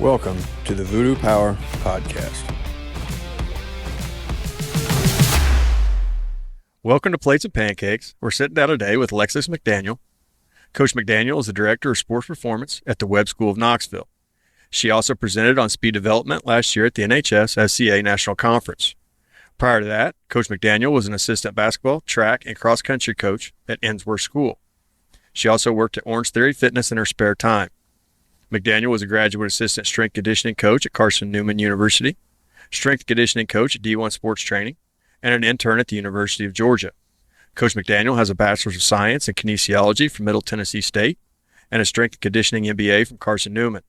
Welcome to the Voodoo Power Podcast. Welcome to Plates and Pancakes. We're sitting down today with Lexus McDaniel. Coach McDaniel is the Director of Sports Performance at the Webb School of Knoxville. She also presented on speed development last year at the NHSSCA National Conference. Prior to that, Coach McDaniel was an assistant basketball, track, and cross-country coach at Ensworth School. She also worked at Orangetheory Fitness in her spare time. McDaniel was a graduate assistant strength conditioning coach at Carson-Newman University, strength conditioning coach at D1 Sports Training, and an intern at the University of Georgia. Coach McDaniel has a Bachelor of Science in Kinesiology from Middle Tennessee State and a strength and conditioning MBA from Carson-Newman.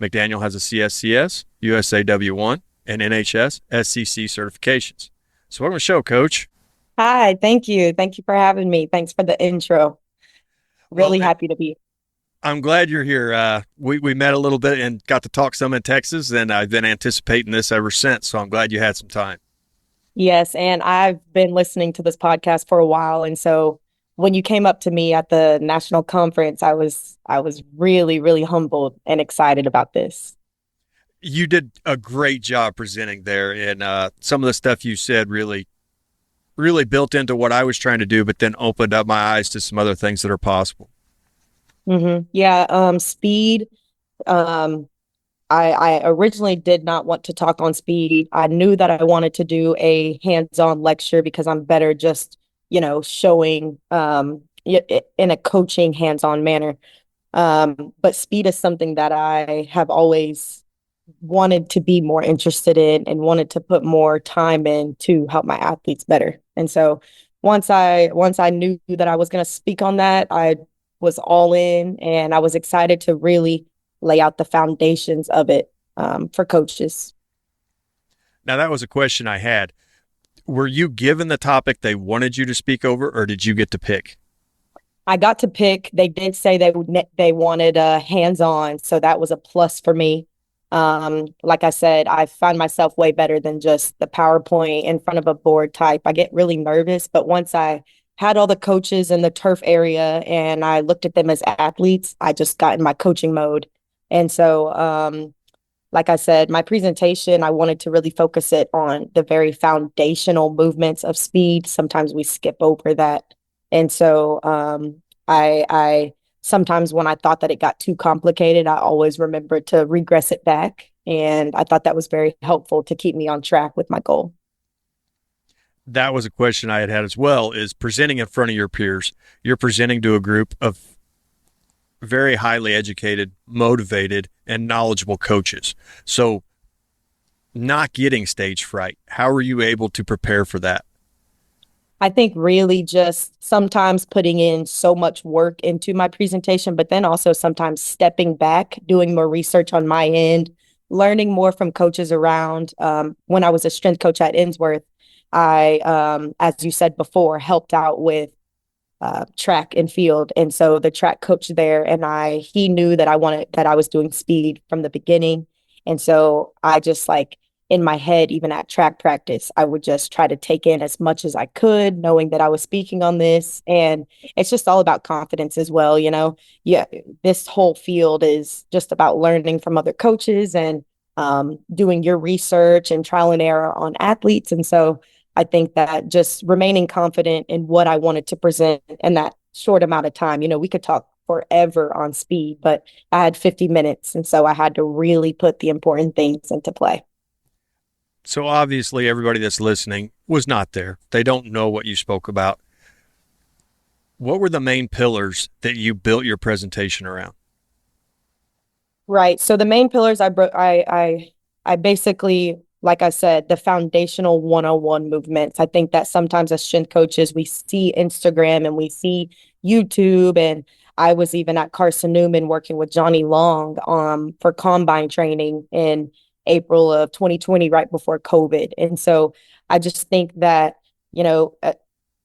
McDaniel has a CSCS, USAW, and NHSSCC certifications. So welcome to the show, Coach. Hi, thank you. Thank you for having me. Thanks for the intro. Really happy to be here. I'm glad you're here. We met a little bit and got to talk some in Texas, and I've been anticipating this ever since, so I'm glad you had some time. Yes, and I've been listening to this podcast for a while, and so when you came up to me at the national conference, I was really, really humbled and excited about this. You did a great job presenting there, and some of the stuff you said really built into what I was trying to do, but then opened up my eyes to some other things that are possible. Mm-hmm. Yeah, speed. I originally did not want to talk on speed. I knew that I wanted to do a hands-on lecture because I'm better just, showing in a coaching hands-on manner. But speed is something that I have always wanted to be more interested in and wanted to put more time in to help my athletes better. And so once I knew that I was going to speak on that, I was all in, and I was excited to really lay out the foundations of it for coaches. Now, that was a question I had. Were you given the topic they wanted you to speak over, or did you get to pick? I got to pick. They did say they wanted hands-on, so that was a plus for me. Like I said, I find myself way better than just the PowerPoint in front of a board type. I get really nervous, but once I had all the coaches in the turf area and I looked at them as athletes, I just got in my coaching mode. And so, like I said, my presentation, I wanted to really focus it on the very foundational movements of speed. Sometimes we skip over that. And so I sometimes when I thought that it got too complicated, I always remembered to regress it back. And I thought that was very helpful to keep me on track with my goal. That was a question I had as well, is presenting in front of your peers. You're presenting to a group of very highly educated, motivated, and knowledgeable coaches. So not getting stage fright, how are you able to prepare for that? I think really just sometimes putting in so much work into my presentation, but then also sometimes stepping back, doing more research on my end, learning more from coaches around. When I was a strength coach at Ensworth, I, as you said before, helped out with track and field. And so the track coach there and he knew that I was doing speed from the beginning. And so I just in my head, even at track practice, I would just try to take in as much as I could, knowing that I was speaking on this. And it's just all about confidence as well. Yeah, this whole field is just about learning from other coaches and doing your research and trial and error on athletes. And so I think that just remaining confident in what I wanted to present in that short amount of time, we could talk forever on speed, but I had 50 minutes. And so I had to really put the important things into play. So obviously everybody that's listening was not there. They don't know what you spoke about. What were the main pillars that you built your presentation around? Right. So the main pillars I basically, like I said, the foundational 101 movements. I think that sometimes as strength coaches, we see Instagram and we see YouTube. And I was even at Carson-Newman working with Johnny Long for combine training in April of 2020, right before COVID. And so I just think that,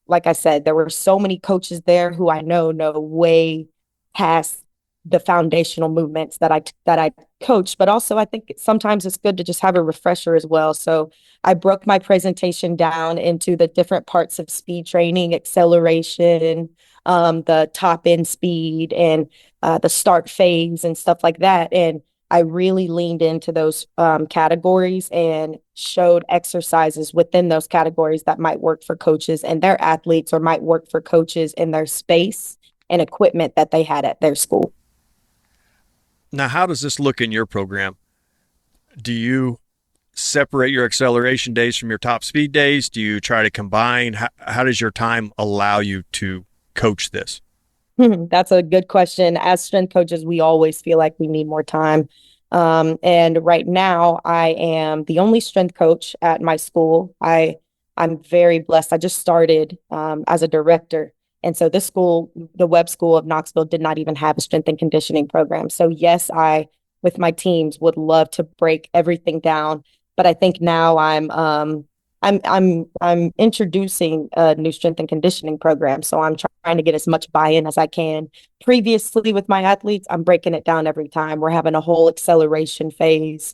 like I said, there were so many coaches there who I know way past the foundational movements that I coach, but also I think sometimes it's good to just have a refresher as well. So I broke my presentation down into the different parts of speed training, acceleration, the top end speed, and the start phase and stuff like that. And I really leaned into those categories and showed exercises within those categories that might work for coaches and their athletes, or might work for coaches in their space and equipment that they had at their school. Now, how does this look in your program? Do you separate your acceleration days from your top speed days? Do you try to combine? How does your time allow you to coach this? That's a good question. As strength coaches, we always feel like we need more time. And right now, I am the only strength coach at my school. I'm very blessed. I just started as a director. And so this school, the Webb School of Knoxville, did not even have a strength and conditioning program. So yes, I, with my teams, would love to break everything down. But I think now I'm introducing a new strength and conditioning program. So I'm trying to get as much buy-in as I can. Previously with my athletes, I'm breaking it down every time. We're having a whole acceleration phase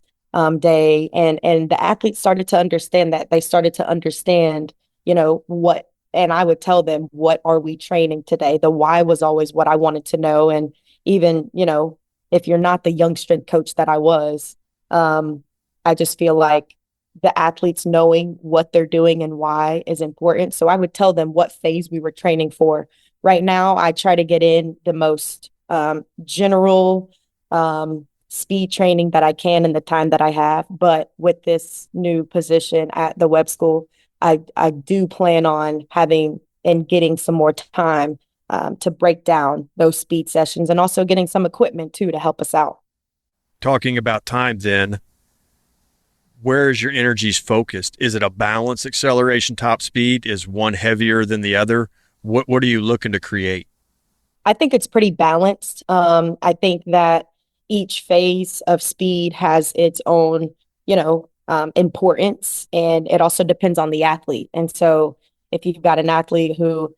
day. And the athletes started to understand that. They started to understand, what, and I would tell them, what are we training today? The why was always what I wanted to know. And even, if you're not the young strength coach that I was, I just feel like the athletes knowing what they're doing and why is important. So I would tell them what phase we were training for. Right now, I try to get in the most general speed training that I can in the time that I have. But with this new position at the Webb School, I do plan on having and getting some more time to break down those speed sessions, and also getting some equipment too to help us out. Talking about time then, where is your energies focused? Is it a balanced acceleration top speed? Is one heavier than the other? What are you looking to create? I think it's pretty balanced. I think that each phase of speed has its own, importance, and it also depends on the athlete. And so if you've got an athlete who,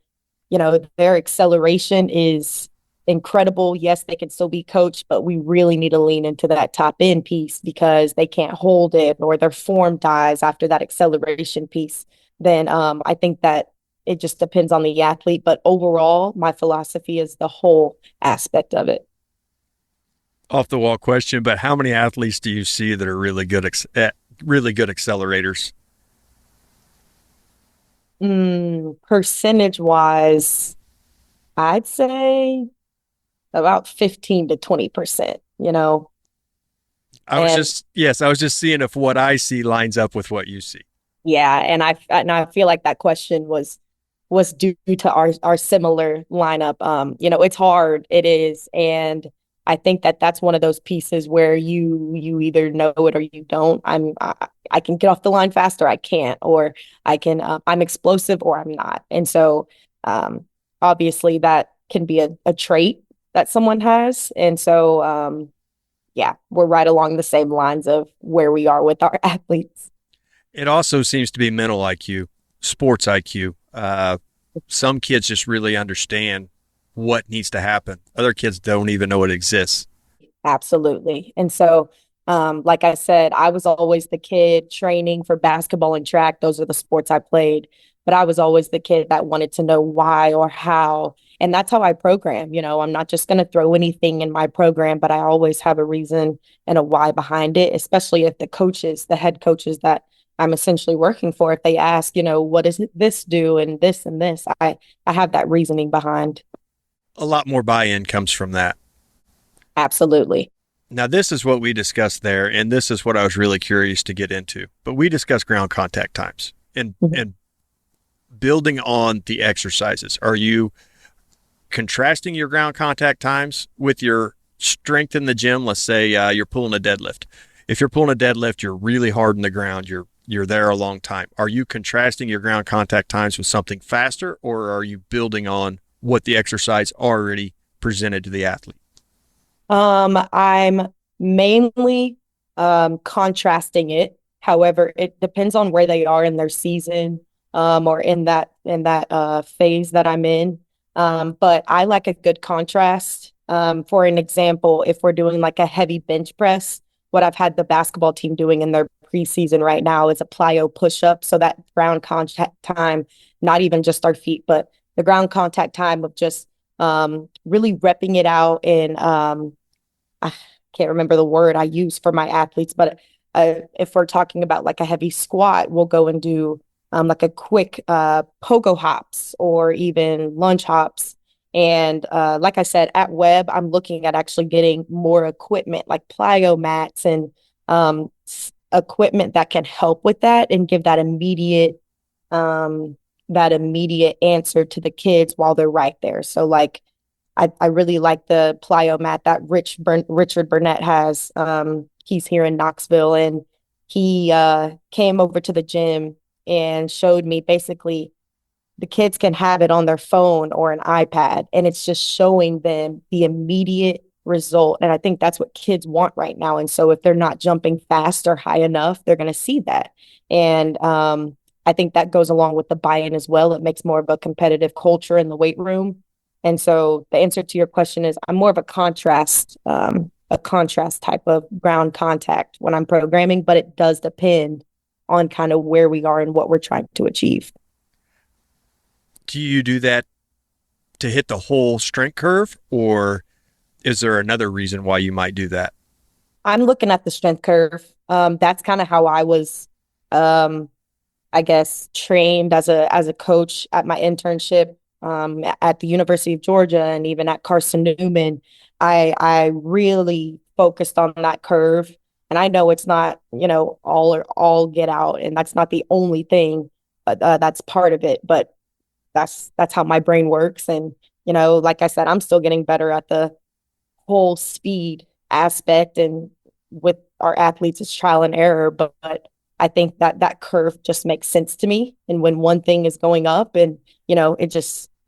their acceleration is incredible, yes, they can still be coached, but we really need to lean into that top end piece because they can't hold it, or their form dies after that acceleration piece. Then I think that it just depends on the athlete. But overall, my philosophy is the whole aspect of it. Off the wall question, but how many athletes do you see that are really good accelerators? Percentage wise, I'd say about 15 to 20%, I was just seeing if what I see lines up with what you see. Yeah. And I feel like that question was due to our similar lineup. It's hard. It is. And I think that that's one of those pieces where you either know it or you don't. I can get off the line faster. I can't, or I can, I'm explosive or I'm not. And so, obviously that can be a trait that someone has. And so, yeah, we're right along the same lines of where we are with our athletes. It also seems to be mental IQ, sports IQ. Some kids just really understand what needs to happen. Other kids don't even know it exists. Absolutely. And so, like I said, I was always the kid training for basketball and track. Those are the sports I played. But I was always the kid that wanted to know why or how. And that's how I program. I'm not just going to throw anything in my program, but I always have a reason and a why behind it, especially if the head coaches that I'm essentially working for, if they ask, what does this do and this and this, I have that reasoning behind. A lot more buy-in comes from that. Absolutely. Now, this is what we discussed there, and this is what I was really curious to get into. But we discussed ground contact times and building on the exercises. Are you contrasting your ground contact times with your strength in the gym? Let's say you're pulling a deadlift. If you're pulling a deadlift, you're really hard on the ground. You're there a long time. Are you contrasting your ground contact times with something faster, or are you building on what the exercise already presented to the athlete? I'm mainly contrasting it. However, it depends on where they are in their season, or in that phase that I'm in. But I like a good contrast. For an example, if we're doing like a heavy bench press, what I've had the basketball team doing in their preseason right now is a plyo push-up. So that ground contact time, not even just our feet, but the ground contact time of just really repping it out. And can't remember the word I use for my athletes, but if we're talking about like a heavy squat, we'll go and do like a quick pogo hops or even lunge hops. And like I said, at Webb, I'm looking at actually getting more equipment like plyo mats and equipment that can help with that and give that immediate answer to the kids while they're right there. So like I really like the plyo mat that Richard Burnett has. He's here in Knoxville, and he came over to the gym and showed me basically the kids can have it on their phone or an iPad, and it's just showing them the immediate result. And I think that's what kids want right now. And so if they're not jumping fast or high enough, they're going to see that. And I think that goes along with the buy-in as well. It makes more of a competitive culture in the weight room. And so the answer to your question is I'm more of a contrast type of ground contact when I'm programming, but it does depend on kind of where we are and what we're trying to achieve. Do you do that to hit the whole strength curve, or is there another reason why you might do that? I'm looking at the strength curve. That's kind of how I was, I guess, trained as a coach at my internship at the University of Georgia and even at Carson-Newman. I really focused on that curve. And I know it's not, all get out, and that's not the only thing, but that's part of it. But that's how my brain works. And, like I said, I'm still getting better at the whole speed aspect. And with our athletes, it's trial and error. But I think that curve just makes sense to me. And when one thing is going up and,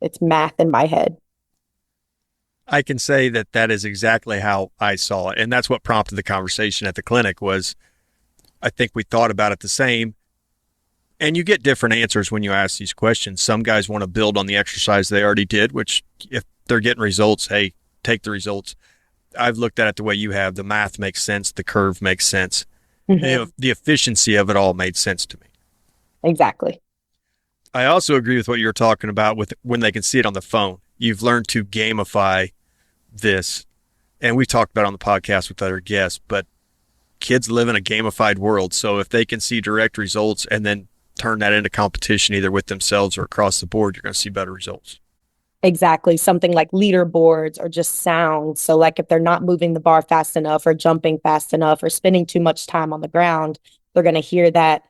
it's math in my head. I can say that is exactly how I saw it. And that's what prompted the conversation at the clinic was I think we thought about it the same. And you get different answers when you ask these questions. Some guys want to build on the exercise they already did, which if they're getting results, hey, take the results. I've looked at it the way you have. The math makes sense. The curve makes sense. Mm-hmm. The efficiency of it all made sense to me. Exactly. I also agree with what you're talking about with when they can see it on the phone. You've learned to gamify this. And we've talked about it on the podcast with other guests, but kids live in a gamified world. So if they can see direct results and then turn that into competition either with themselves or across the board, you're going to see better results. Exactly. Something like leaderboards or just sounds. So like if they're not moving the bar fast enough or jumping fast enough or spending too much time on the ground, they're going to hear that,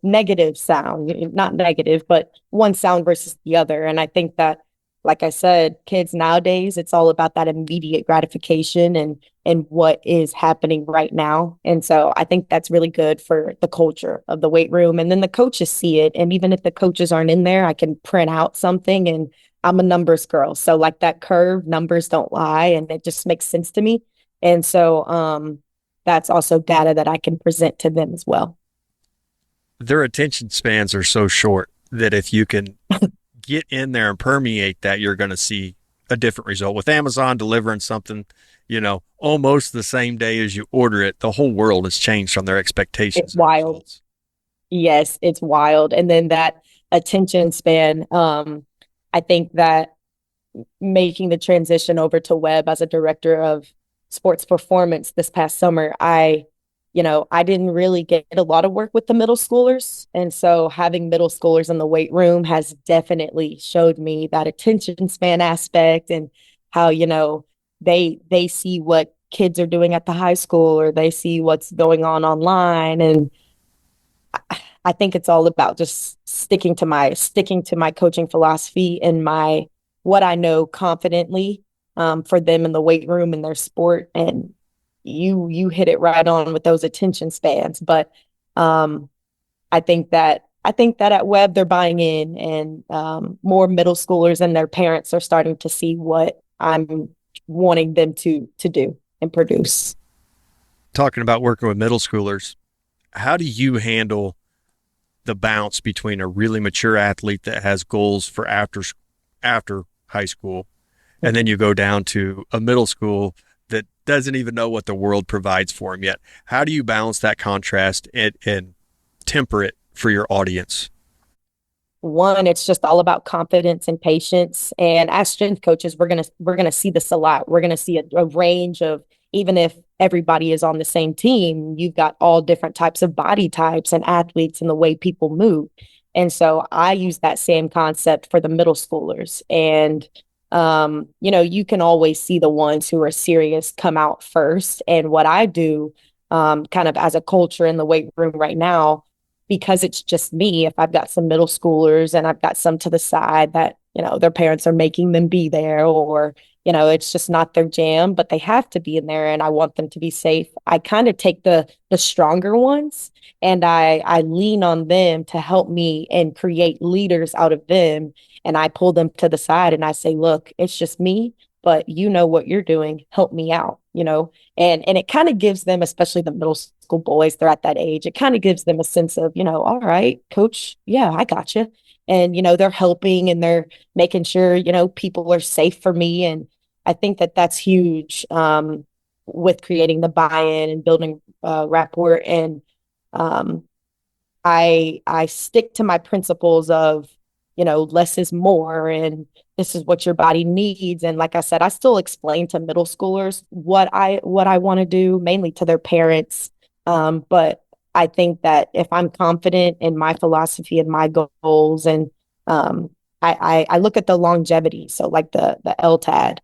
negative sound, not negative, but one sound versus the other. And I think that, like I said, kids nowadays, it's all about that immediate gratification and what is happening right now. And so I think that's really good for the culture of the weight room. And then the coaches see it. And even if the coaches aren't in there, I can print out something, and I'm a numbers girl. So like that curve, numbers don't lie, and it just makes sense to me. And so that's also data that I can present to them as well. Their attention spans are so short that if you can get in there and permeate that, you're going to see a different result. With Amazon delivering something, almost the same day as you order it, the whole world has changed from their expectations. It's wild. Results. Yes, it's wild. And then that attention span, I think that making the transition over to Webb as a director of sports performance this past summer, I didn't really get a lot of work with the middle schoolers. And so having middle schoolers in the weight room has definitely showed me that attention span aspect and how, they see what kids are doing at the high school or they see what's going on online. And I think it's all about just sticking to my coaching philosophy and what I know confidently for them in the weight room and their sport. And you hit it right on with those attention spans. But I think that at Webb they're buying in, and more middle schoolers and their parents are starting to see what I'm wanting them to do and produce. Talking about working with middle schoolers, how do you handle the bounce between a really mature athlete that has goals for after high school, and then you go down to a middle school that doesn't even know what the world provides for him yet? How do you balance that contrast and temper it for your audience? One, it's just all about confidence and patience. And as strength coaches, we're gonna see this a lot. We're gonna see a range of even if everybody is on the same team, you've got all different types of body types and athletes and the way people move. And so I use that same concept for the middle schoolers. And, you can always see the ones who are serious come out first. And what I do, kind of as a culture in the weight room right now, because it's just me, if I've got some middle schoolers and I've got some to the side that, their parents are making them be there, or, it's just not their jam, but they have to be in there and I want them to be safe. I kind of take the stronger ones and I lean on them to help me and create leaders out of them. And I pull them to the side and I say, look, it's just me, but you know what you're doing. Help me out, and it kind of gives them, especially the middle school boys, they're at that age. It kind of gives them a sense of, all right, coach, yeah, I got you. And, they're helping and they're making sure, people are safe for me. And I think that that's huge, with creating the buy-in and building rapport. And um, I stick to my principles of, less is more, and this is what your body needs. And like I said, I still explain to middle schoolers what I want to do, mainly to their parents. But I think that if I'm confident in my philosophy and my goals, and I look at the longevity, so like the LTAD,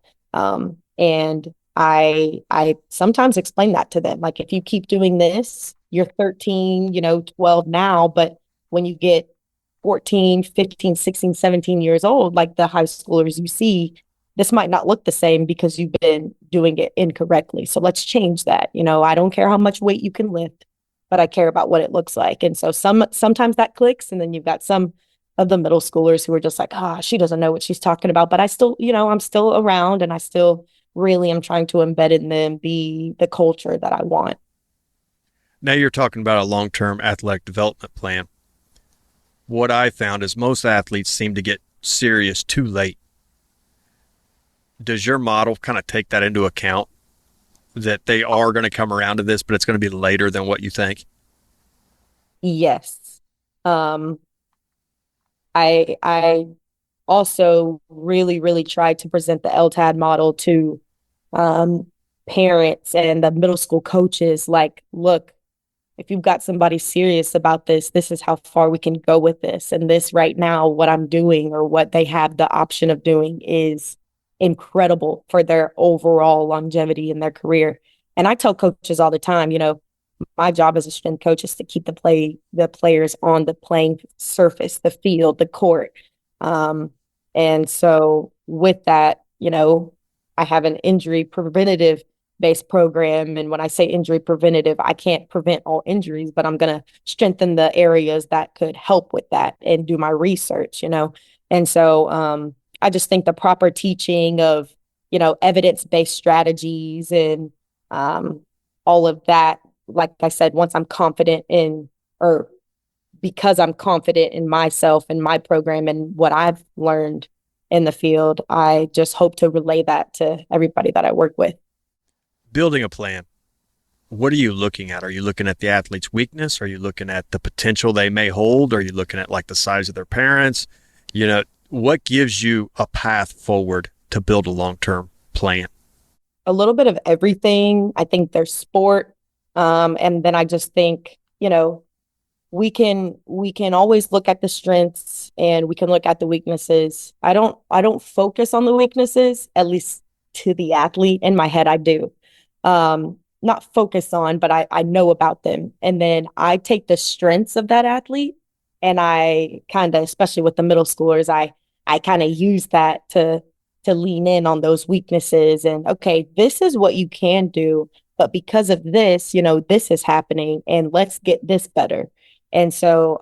and I sometimes explain that to them. Like, if you keep doing this, you're 13, 12 now, but when you get 14, 15, 16, 17 years old, like the high schoolers you see, this might not look the same because you've been doing it incorrectly. So let's change that. I don't care how much weight you can lift, but I care about what it looks like. And so sometimes that clicks, and then you've got some of the middle schoolers who are just like, she doesn't know what she's talking about. But I still, I'm still around, and I still really am trying to embed in them the culture that I want. Now you're talking about a long-term athletic development plan. What I found is most athletes seem to get serious too late. Does your model kind of take that into account, that they are going to come around to this, but it's going to be later than what you think? Yes. I also really, really tried to present the LTAD model to parents and the middle school coaches. Like, look, if you've got somebody serious about this, this is how far we can go with this. And this right now, what I'm doing or what they have the option of doing is incredible for their overall longevity in their career. And I tell coaches all the time, my job as a strength coach is to keep the players on the playing surface, the field, the court. And so with that, I have an injury preventative based program. And when I say injury preventative, I can't prevent all injuries, but I'm going to strengthen the areas that could help with that and do my research, And so I just think the proper teaching of, evidence-based strategies and all of that, like I said, once I'm confident in, or because I'm confident in myself and my program and what I've learned in the field, I just hope to relay that to everybody that I work with. Building a plan. What are you looking at? Are you looking at the athlete's weakness? Are you looking at the potential they may hold? Are you looking at like the size of their parents? What gives you a path forward to build a long-term plan? A little bit of everything. I think there's sport. And then I just think, we can always look at the strengths and we can look at the weaknesses. I don't focus on the weaknesses, at least to the athlete. In my head, I do. Not focus on, but I know about them. And then I take the strengths of that athlete and I kind of, especially with the middle schoolers, I kind of use that to lean in on those weaknesses and, okay, this is what you can do, but because of this, this is happening and let's get this better. And so,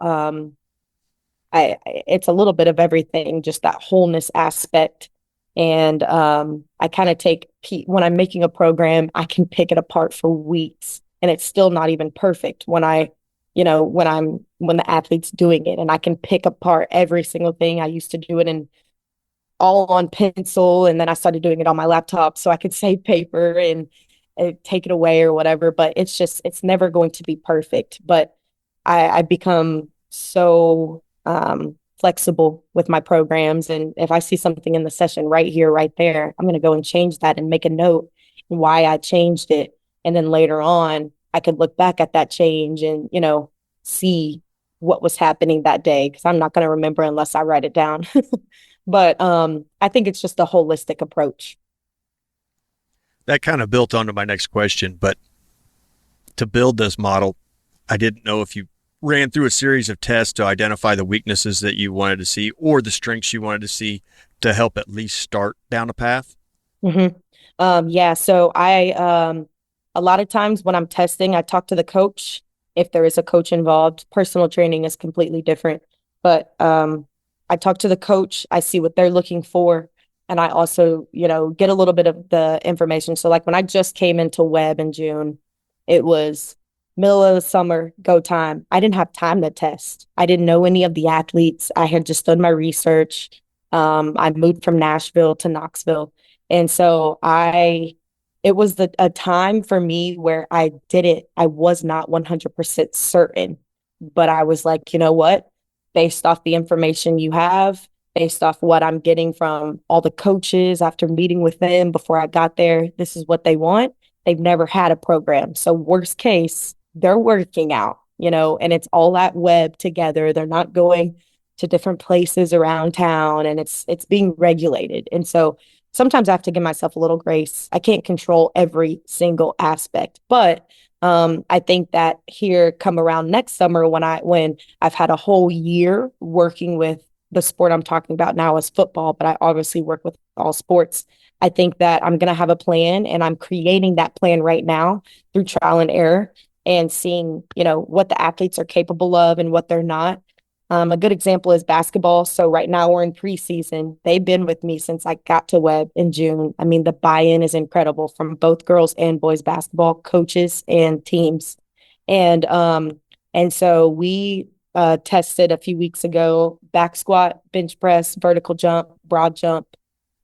it's a little bit of everything, just that wholeness aspect. And I kind of when I'm making a program, I can pick it apart for weeks and it's still not even perfect when when the athlete's doing it, and I can pick apart every single thing. I used to do it all on pencil, and then I started doing it on my laptop so I could save paper and take it away or whatever. But it's never going to be perfect. But I become so flexible with my programs. And if I see something in the session right here, right there, I'm going to go and change that and make a note why I changed it. And then later on, I could look back at that change and, see what was happening that day, because I'm not going to remember unless I write it down. But I think it's just a holistic approach. That kind of built onto my next question, but to build this model, I didn't know if you ran through a series of tests to identify the weaknesses that you wanted to see or the strengths you wanted to see to help at least start down a path. Mm-hmm. Yeah. So a lot of times when I'm testing, I talk to the coach if there is a coach involved. Personal training is completely different, but I talk to the coach, I see what they're looking for. And I also, get a little bit of the information. So like when I just came into Webb in June, it was middle of the summer, go time. I didn't have time to test. I didn't know any of the athletes. I had just done my research. I moved from Nashville to Knoxville. And so it was a time for me where I was not 100% certain, but I was like, you know what? Based off the information you have, based off what I'm getting from all the coaches after meeting with them before I got there, this is what they want. They've never had a program. So worst case, they're working out, and it's all at Webb together. They're not going to different places around town, and it's being regulated. And so sometimes I have to give myself a little grace. I can't control every single aspect, but I think that here come around next summer when I've had a whole year working with the sport I'm talking about now is football, but I obviously work with all sports. I think that I'm going to have a plan, and I'm creating that plan right now through trial and error and seeing, what the athletes are capable of and what they're not. A good example is basketball. So right now we're in preseason. They've been with me since I got to Webb in June. I mean, the buy-in is incredible from both girls and boys basketball coaches and teams. And so we tested a few weeks ago, back squat, bench press, vertical jump, broad jump.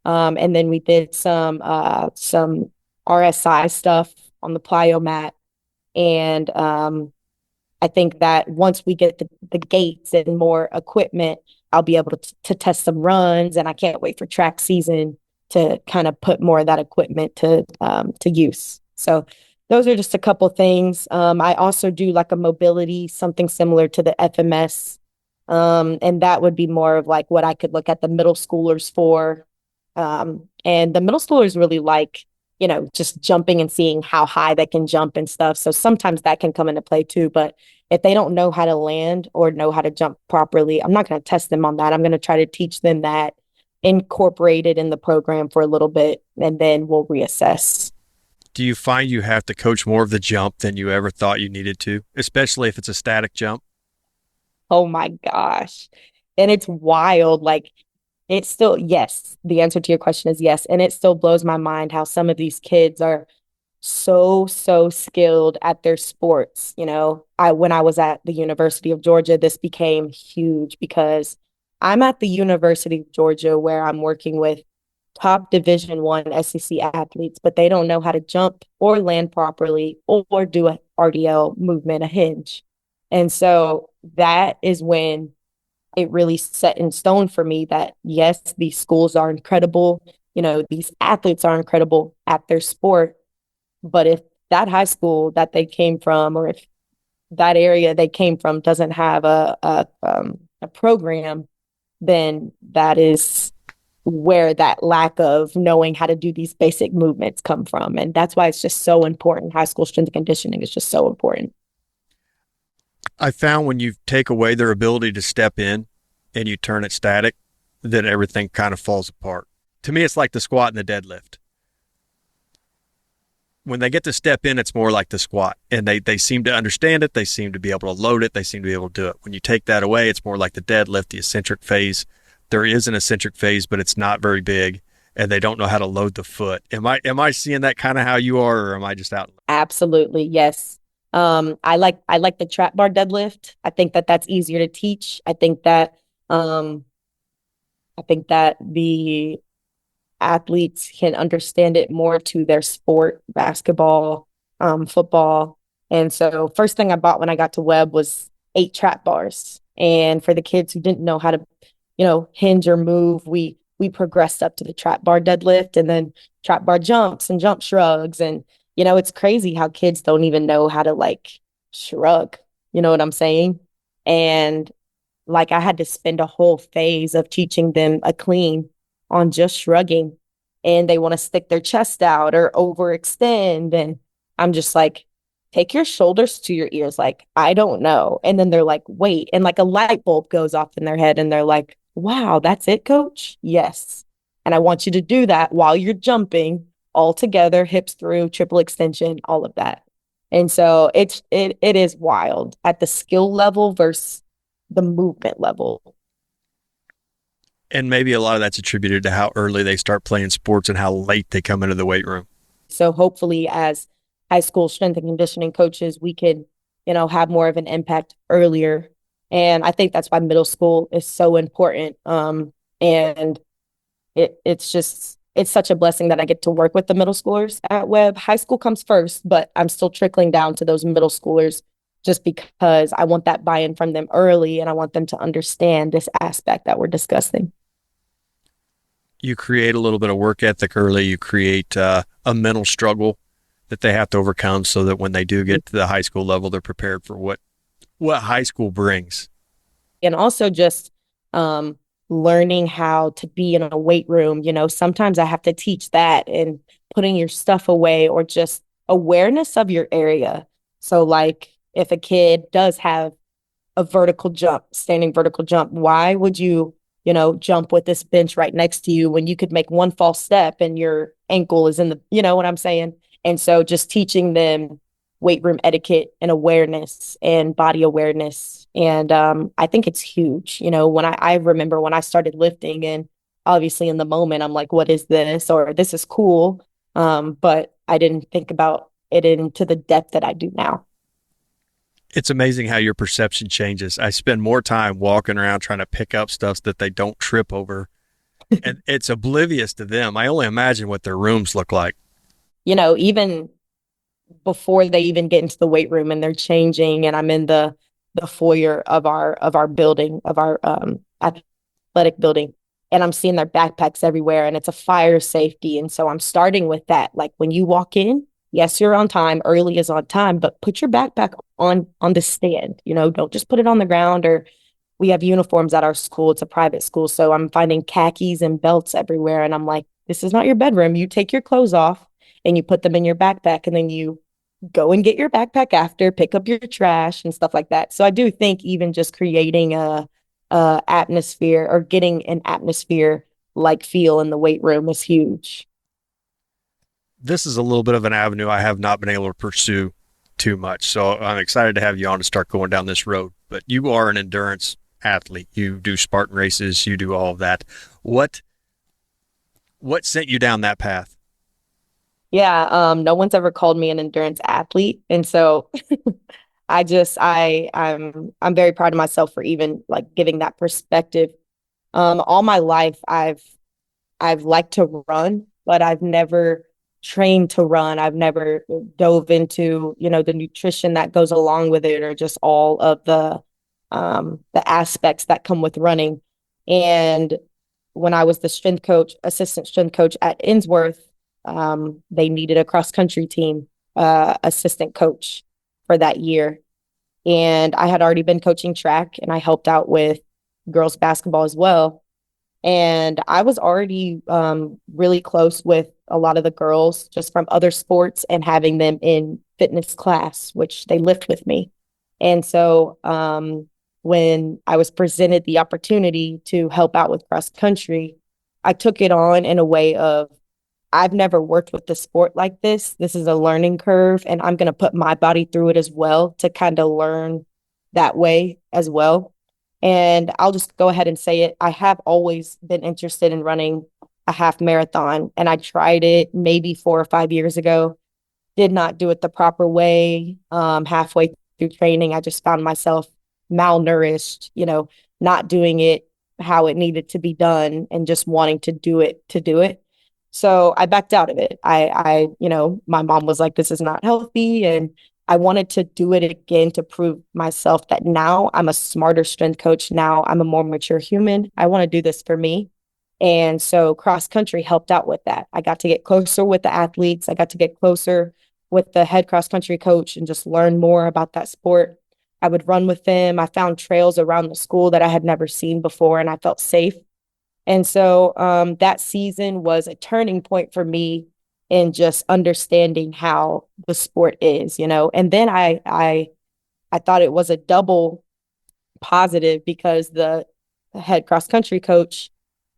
And then we did some RSI stuff on the plyo mat. And I think that once we get the gates and more equipment, I'll be able to test some runs, and I can't wait for track season to kind of put more of that equipment to use. So those are just a couple things. I also do like a mobility, something similar to the FMS. And that would be more of like what I could look at the middle schoolers for. And the middle schoolers really like, just jumping and seeing how high they can jump and stuff. So sometimes that can come into play too. But if they don't know how to land or know how to jump properly, I'm not going to test them on that. I'm going to try to teach them that, incorporate it in the program for a little bit, and then we'll reassess. Do you find you have to coach more of the jump than you ever thought you needed to, especially if it's a static jump? Oh my gosh. And it's wild. Like, it's still, yes, the answer to your question is yes. And it still blows my mind how some of these kids are so skilled at their sports. When I was at the University of Georgia, this became huge because I'm at the University of Georgia where I'm working with top Division I SEC athletes, but they don't know how to jump or land properly or do a RDL movement, a hinge. And so that is when it really set in stone for me that yes, these schools are incredible. These athletes are incredible at their sport. But if that high school that they came from, or if that area they came from doesn't have a program, then that is where that lack of knowing how to do these basic movements come from. And that's why it's just so important. High school strength and conditioning is just so important. I found when you take away their ability to step in and you turn it static, then everything kind of falls apart. To me, it's like the squat and the deadlift. When they get to step in, it's more like the squat, and they seem to understand it. They seem to be able to load it. They seem to be able to do it. When you take that away, it's more like the deadlift, the eccentric phase. There is an eccentric phase, but it's not very big, and they don't know how to load the foot. Am I seeing that kind of how you are, or am I just out? Absolutely, yes. I like the trap bar deadlift. I think that that's easier to teach. I think that the athletes can understand it more to their sport, basketball, football. And so first thing I bought when I got to Webb was 8 trap bars. And for the kids who didn't know how to, hinge or move, we we progressed up to the trap bar deadlift and then trap bar jumps and jump shrugs. And, it's crazy how kids don't even know how to like shrug. You know what I'm saying? And like I had to spend a whole phase of teaching them a clean on just shrugging, and they want to stick their chest out or overextend. And I'm just like, take your shoulders to your ears. Like, I don't know. And then they're like, wait. And like a light bulb goes off in their head and they're like, wow, that's it, coach? Yes. And I want you to do that while you're jumping all together, hips through, triple extension, all of that. And so it is wild at the skill level versus the movement level. And maybe a lot of that's attributed to how early they start playing sports and how late they come into the weight room. So hopefully as high school strength and conditioning coaches, we can, have more of an impact earlier. And I think that's why middle school is so important. And it's such a blessing that I get to work with the middle schoolers at Webb. High school comes first, but I'm still trickling down to those middle schoolers just because I want that buy-in from them early and I want them to understand this aspect that we're discussing. You create a little bit of work ethic early. You create a mental struggle that they have to overcome so that when they do get to the high school level, they're prepared for what high school brings. And also just learning how to be in a weight room. Sometimes I have to teach that and putting your stuff away or just awareness of your area. So like if a kid does have a standing vertical jump, why would you, jump with this bench right next to you when you could make one false step and your ankle is in the, you know what I'm saying? And so just teaching them weight room etiquette and awareness and body awareness. And I think it's huge. When I remember when I started lifting, and obviously in the moment, I'm like, what is this? Or this is cool. But I didn't think about it into the depth that I do now. It's amazing how your perception changes. I spend more time walking around trying to pick up stuff that they don't trip over. And it's oblivious to them. I only imagine what their rooms look like. Even before they even get into the weight room and they're changing and I'm in the foyer of our building, of our athletic building, and I'm seeing their backpacks everywhere and it's a fire safety. And so I'm starting with that. Like when you walk in, yes, you're on time, early is on time, but put your backpack on the stand, don't just put it on the ground. Or we have uniforms at our school. It's a private school. So I'm finding khakis and belts everywhere. And I'm like, this is not your bedroom. You take your clothes off and you put them in your backpack, and then you go and get your backpack after, pick up your trash and stuff like that. So I do think even just creating a atmosphere or getting an atmosphere like feel in the weight room is huge. This is a little bit of an avenue I have not been able to pursue too much. So I'm excited to have you on to start going down this road. But you are an endurance athlete. You do Spartan races. You do all of that. What sent you down that path? Yeah, no one's ever called me an endurance athlete. And so I'm very proud of myself for even like giving that perspective. All my life I've liked to run, but I've never trained to run. I've never dove into, the nutrition that goes along with it, or just all of the aspects that come with running. And when I was the assistant strength coach at Ensworth, they needed a cross country team assistant coach for that year. And I had already been coaching track and I helped out with girls basketball as well. And I was already really close with a lot of the girls just from other sports and having them in fitness class, which they lift with me. And so when I was presented the opportunity to help out with cross country, I took it on in a way of, I've never worked with the sport like this. This is a learning curve, and I'm going to put my body through it as well to kind of learn that way as well. And I'll just go ahead and say it. I have always been interested in running a half marathon, and I tried it maybe 4 or 5 years ago. Did not do it the proper way. Halfway through training, I just found myself malnourished, not doing it how it needed to be done and just wanting to do it to do it. So I backed out of it. My mom was like, this is not healthy. And I wanted to do it again to prove myself that now I'm a smarter strength coach. Now I'm a more mature human. I want to do this for me. And so cross country helped out with that. I got to get closer with the athletes. I got to get closer with the head cross country coach and just learn more about that sport. I would run with them. I found trails around the school that I had never seen before, and I felt safe. And so that season was a turning point for me in just understanding how the sport is, you know. And then I thought it was a double positive because the head cross country coach,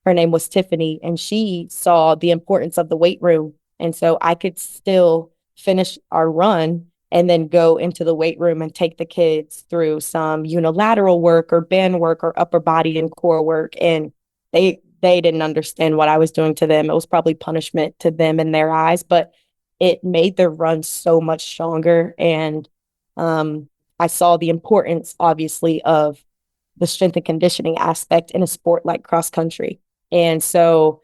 her name was Tiffany, and she saw the importance of the weight room. And so I could still finish our run and then go into the weight room and take the kids through some unilateral work or band work or upper body and core work. And they didn't understand what I was doing to them. It was probably punishment to them in their eyes, but it made their run so much stronger. And I saw the importance, obviously, of the strength and conditioning aspect in a sport like cross country. And so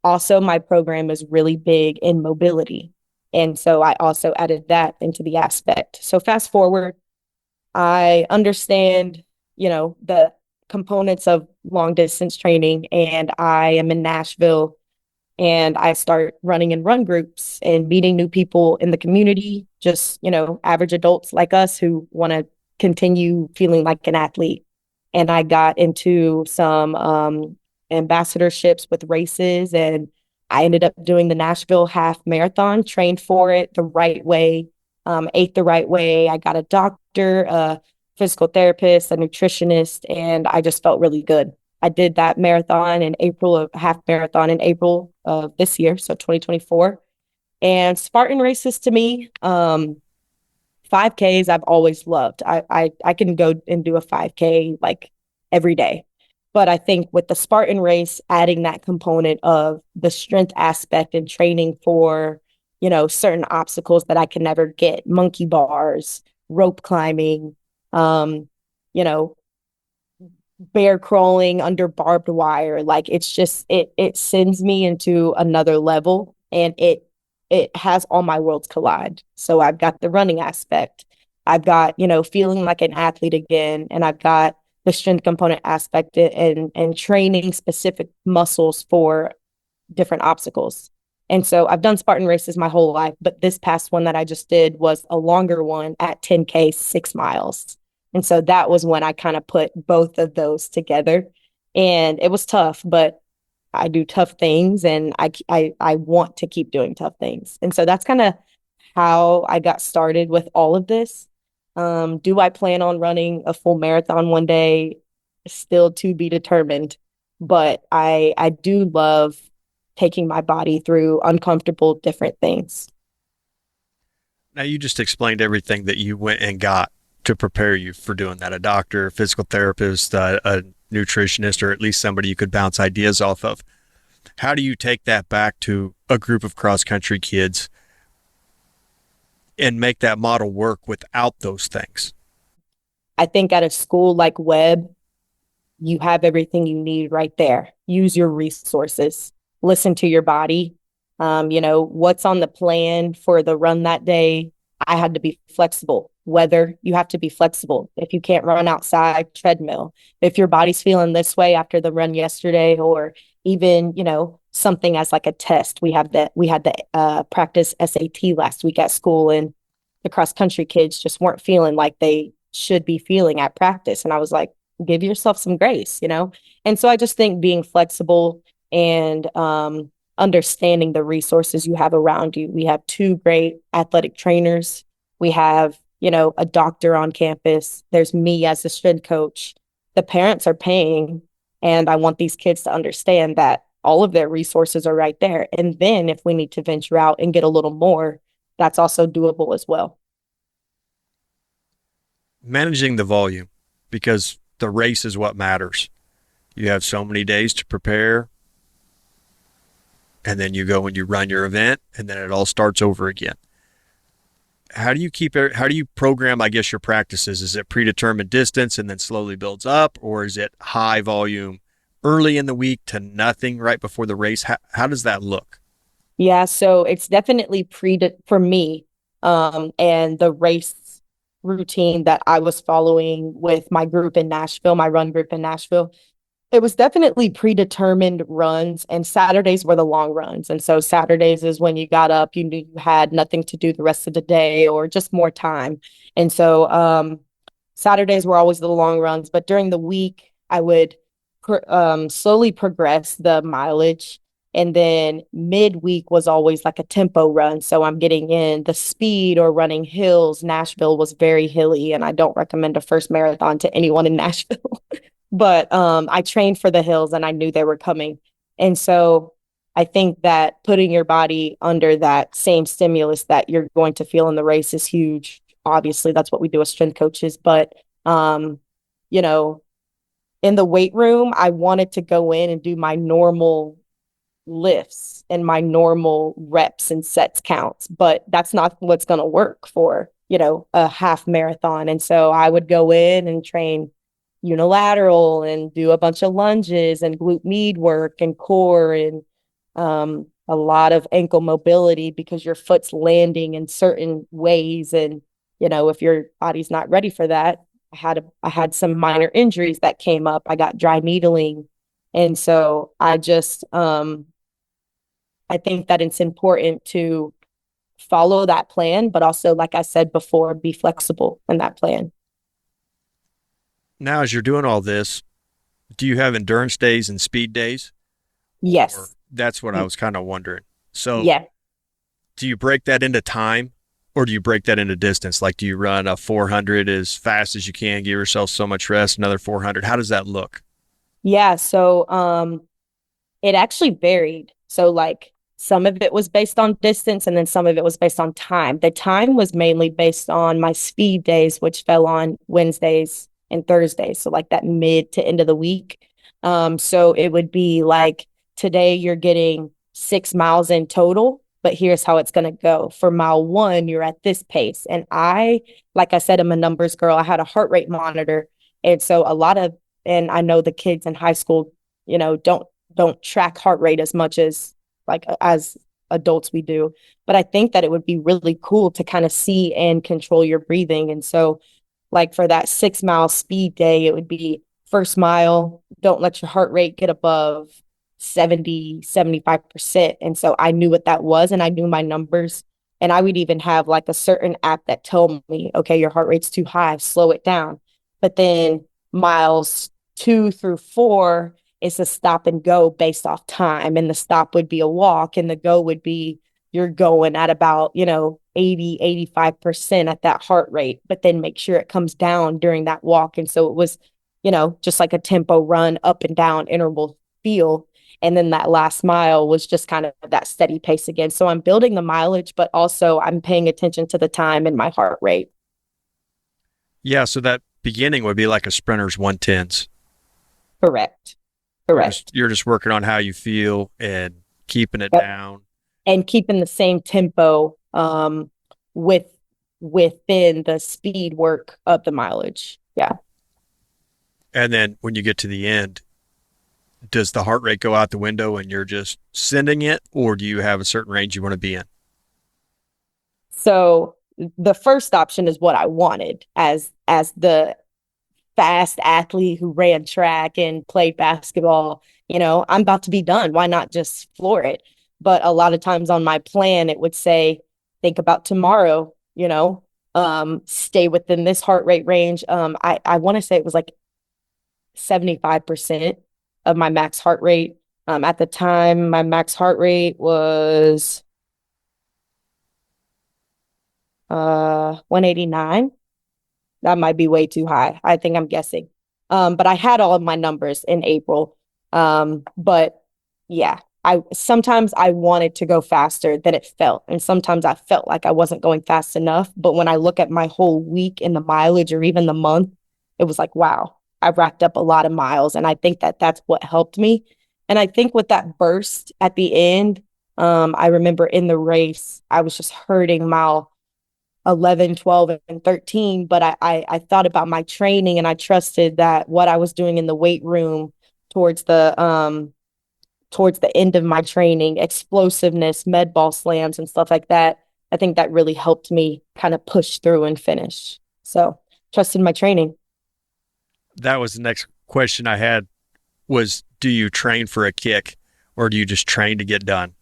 also my program is really big in mobility. And so I also added that into the aspect. So fast forward, I understand, you know, the components of long distance training, and I am in Nashville, and I start running in run groups and meeting new people in the community, just, you know, average adults like us who want to continue feeling like an athlete. And I got into some ambassadorships with races, and I ended up doing the Nashville half marathon, trained for it the right way, ate the right way. I got a doctor, a physical therapist, a nutritionist, and I just felt really good. I did that marathon in April of half marathon in April of this year, so 2024. And Spartan races to me, 5Ks I've always loved. I can go and do a 5K like every day. But I think with the Spartan race, adding that component of the strength aspect and training for, you know, certain obstacles that I can never get, monkey bars, rope climbing, you know, bear crawling under barbed wire. Like it's just it sends me into another level, and it has all my worlds collide. So I've got the running aspect. I've got, you know, feeling like an athlete again, and I've got the strength component aspect and training specific muscles for different obstacles. And so I've done Spartan races my whole life, but this past one that I just did was a longer one at 10K, 6 miles. And so that was when I kind of put both of those together. And it was tough, but I do tough things, and I want to keep doing tough things. And so that's kind of how I got started with all of this. Do I plan on running a full marathon one day? Still to be determined. But I do love taking my body through uncomfortable different things. Now, you just explained everything that you went and got to prepare you for doing that. A doctor, a physical therapist, a nutritionist, or at least somebody you could bounce ideas off of. How do you take that back to a group of cross-country kids and make that model work without those things? I think at a school like Webb, you have everything you need right there. Use your resources. Listen to your body. You know, what's on the plan for the run that day? I had to be flexible. Weather, you have to be flexible. If you can't run outside, treadmill. If your body's feeling this way after the run yesterday, or even, you know, something as like a test. We had the practice SAT last week at school, and the cross country kids just weren't feeling like they should be feeling at practice. And I was like, give yourself some grace, you know? And so I just think being flexible and understanding the resources you have around you. We have two great athletic trainers. We have, you know, a doctor on campus. There's me as a strength coach. The parents are paying, and I want these kids to understand that all of their resources are right there. And then if we need to venture out and get a little more, that's also doable as well. Managing the volume, because the race is what matters. You have so many days to prepare, and then you go and you run your event, and then it all starts over again. How do you program, I guess, your practices? Is it predetermined distance and then slowly builds up, or is it high volume early in the week to nothing right before the race? How does that look? Yeah, so it's definitely for me, and the race routine that I was following with my group in Nashville, my run group in Nashville. It was definitely predetermined runs, and Saturdays were the long runs. And so Saturdays is when you got up, you knew you had nothing to do the rest of the day or just more time. And so Saturdays were always the long runs, but during the week, I would slowly progress the mileage. And then midweek was always like a tempo run. So I'm getting in the speed or running hills. Nashville was very hilly, and I don't recommend a first marathon to anyone in Nashville. But I trained for the hills and I knew they were coming. And so I think that putting your body under that same stimulus that you're going to feel in the race is huge. Obviously, that's what we do as strength coaches. But, you know, in the weight room, I wanted to go in and do my normal lifts and my normal reps and sets counts, but that's not what's going to work for, a half marathon. And so I would go in and train unilateral and do a bunch of lunges and glute med work and core and a lot of ankle mobility because your foot's landing in certain ways. And, if your body's not ready for that, I had some minor injuries that came up. I got dry needling. And so I just, I think that it's important to follow that plan, but also, like I said before, be flexible in that plan. Now, as you're doing all this, do you have endurance days and speed days? Yes. Or that's what I was kind of wondering. So yeah. Do you break that into time or do you break that into distance? Like, do you run a 400 as fast as you can, give yourself so much rest, another 400? How does that look? Yeah. So it actually varied. So like some of it was based on distance and then some of it was based on time. The time was mainly based on my speed days, which fell on Wednesdays and Thursdays. So like that mid to end of the week. So it would be like today you're getting 6 miles in total, but here's how it's going to go. For mile 1, you're at this pace. And like I said, I'm a numbers girl. I had a heart rate monitor. And so and I know the kids in high school, don't track heart rate as much as adults we do. But I think that it would be really cool to kind of see and control your breathing. And so like for that 6 mile speed day, it would be first mile, don't let your heart rate get above 70, 75%. And so I knew what that was and I knew my numbers. And I would even have like a certain app that told me, okay, your heart rate's too high, slow it down. But then miles 2 through 4 is a stop and go based off time. And the stop would be a walk and the go would be you're going at about, 80, 85% at that heart rate, but then make sure it comes down during that walk. And so it was, just like a tempo run up and down interval feel. And then that last mile was just kind of that steady pace again. So I'm building the mileage, but also I'm paying attention to the time and my heart rate. Yeah. So that beginning would be like a sprinter's 110s. Correct. You're just working on how you feel and keeping it down. And keeping the same tempo within the speed work of the mileage. Yeah. And then when you get to the end, does the heart rate go out the window and you're just sending it, or do you have a certain range you want to be in? So the first option is what I wanted as the fast athlete who ran track and played basketball. I'm about to be done. Why not just floor it? But a lot of times on my plan, it would say, think about tomorrow, stay within this heart rate range. I want to say it was like 75% of my max heart rate. At the time, my max heart rate was 189. That might be way too high. I think I'm guessing. But I had all of my numbers in April. But yeah, sometimes I wanted to go faster than it felt. And sometimes I felt like I wasn't going fast enough. But when I look at my whole week in the mileage or even the month, it was like, wow, I've racked up a lot of miles. And I think that that's what helped me. And I think with that burst at the end, I remember in the race, I was just hurting mile 11, 12, and 13. But I thought about my training and I trusted that what I was doing in the weight room towards the end of my training, explosiveness, med ball slams and stuff like that. I think that really helped me kind of push through and finish. So trusted my training. That was the next question I had was, do you train for a kick or do you just train to get done?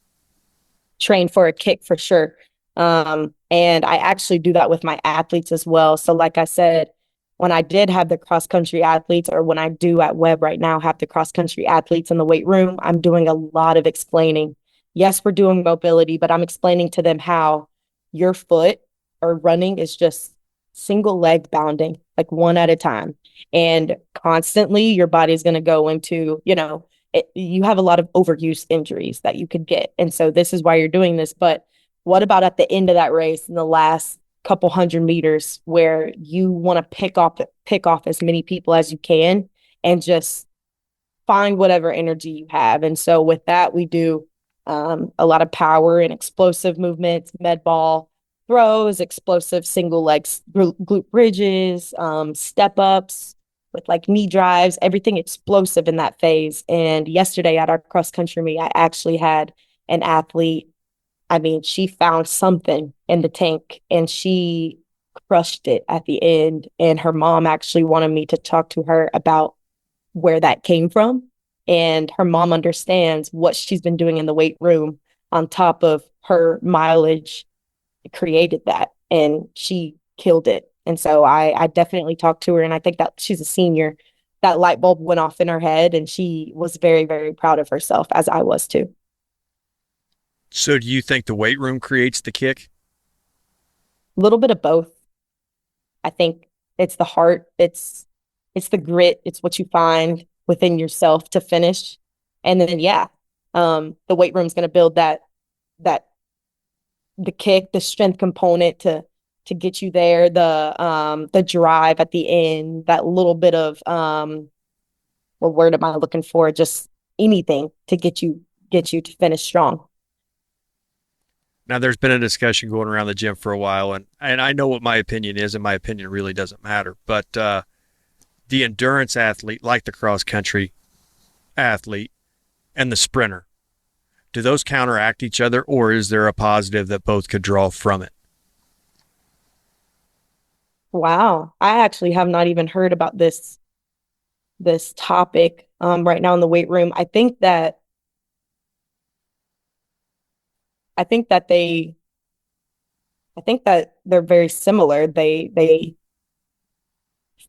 Train for a kick for sure. And I actually do that with my athletes as well. So like I said, when I did have the cross country athletes, or when I do at Webb right now have the cross country athletes in the weight room, I'm doing a lot of explaining. Yes, we're doing mobility, but I'm explaining to them how your foot or running is just single leg bounding, like one at a time. And constantly your body is going to go into, you have a lot of overuse injuries that you could get. And so this is why you're doing this. But what about at the end of that race in the last couple 100 meters where you want to pick off as many people as you can and just find whatever energy you have? And so with that, we do a lot of power and explosive movements, med ball throws, explosive single legs, glute bridges, step ups with like knee drives, everything explosive in that phase. And yesterday at our cross country meet, I actually had an athlete. I mean, she found something in the tank and she crushed it at the end. And her mom actually wanted me to talk to her about where that came from. And her mom understands what she's been doing in the weight room on top of her mileage created that. And she killed it. And so I definitely talked to her. And I think that she's a senior. That light bulb went off in her head and she was very, very proud of herself, as I was too. So do you think the weight room creates the kick? A little bit of both. I think it's the heart, it's the grit, it's what you find within yourself to finish. And then the weight room's going to build that the kick, the strength component to get you there, the drive at the end, that little bit of what word am I looking for? Just anything to get you to finish strong. Now, there's been a discussion going around the gym for a while, and I know what my opinion is, and my opinion really doesn't matter. But the endurance athlete, like the cross country athlete, and the sprinter, do those counteract each other, or is there a positive that both could draw from it? Wow, I actually have not even heard about this topic right now in the weight room. I think that they're very similar. They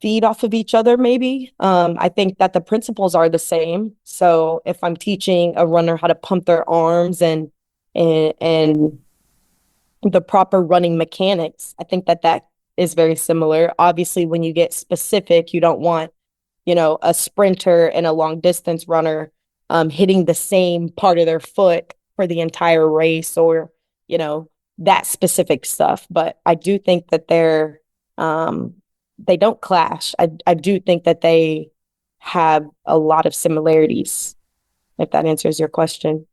feed off of each other, maybe. I think that the principles are the same. So if I'm teaching a runner how to pump their arms and the proper running mechanics, I think that is very similar. Obviously, when you get specific, you don't want, a sprinter and a long distance runner hitting the same part of their foot for the entire race, or, that specific stuff. But I do think that they don't clash. I do think that they have a lot of similarities, if that answers your question.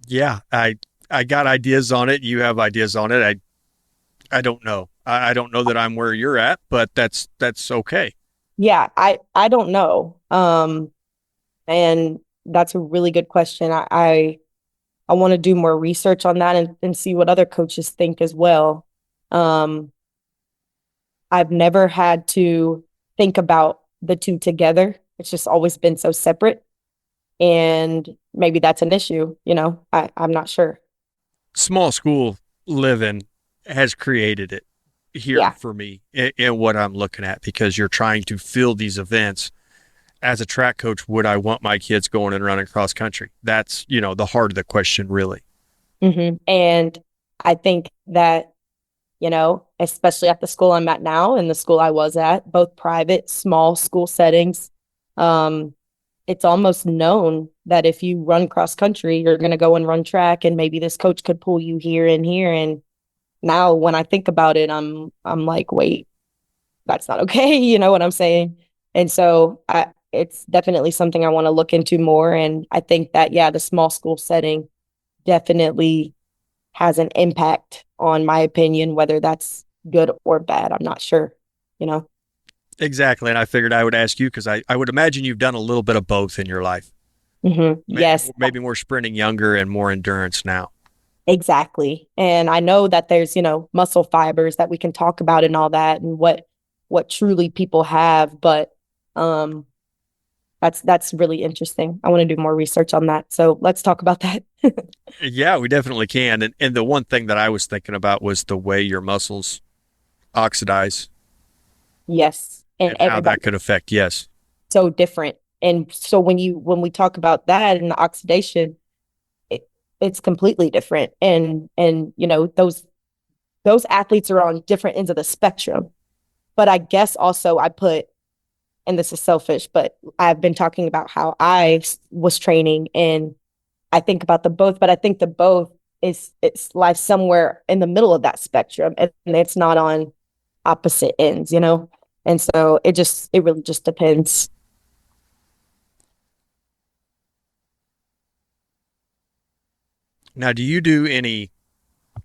Yeah, I got ideas on it. You have ideas on it. I don't know. I don't know that I'm where you're at, but that's okay. Yeah, I don't know. And that's a really good question. I want to do more research on that and see what other coaches think as well. I've never had to think about the two together. It's just always been so separate. And maybe that's an issue, I'm not sure. Small school living has created it here for me in what I'm looking at, because you're trying to fill these events. As a track coach, would I want my kids going and running cross country? That's, the heart of the question, really. Mm-hmm. And I think that, especially at the school I'm at now and the school I was at, both private, small school settings, it's almost known that if you run cross country, you're going to go and run track, and maybe this coach could pull you here and here. And now when I think about it, I'm like, wait, that's not okay. You know what I'm saying? And so it's definitely something I want to look into more. And I think that, the small school setting definitely has an impact on my opinion, whether that's good or bad. I'm not sure, Exactly. And I figured I would ask you because I would imagine you've done a little bit of both in your life. Mm-hmm. Yes. Maybe more sprinting younger and more endurance now. Exactly. And I know that there's, muscle fibers that we can talk about and all that, and what truly people have. But That's really interesting. I want to do more research on that. So let's talk about that. Yeah, we definitely can. And the one thing that I was thinking about was the way your muscles oxidize Yes. And and how everybody that could affect. Yes. so different. And so when we talk about that and the oxidation, it, it's completely different. And those athletes are on different ends of the spectrum. But I guess also I put, and this is selfish, but I've been talking about how was training, and I think about the both, but I think the both it's lies somewhere in the middle of that spectrum, and it's not on opposite ends. And so it really just depends. Now, do you do any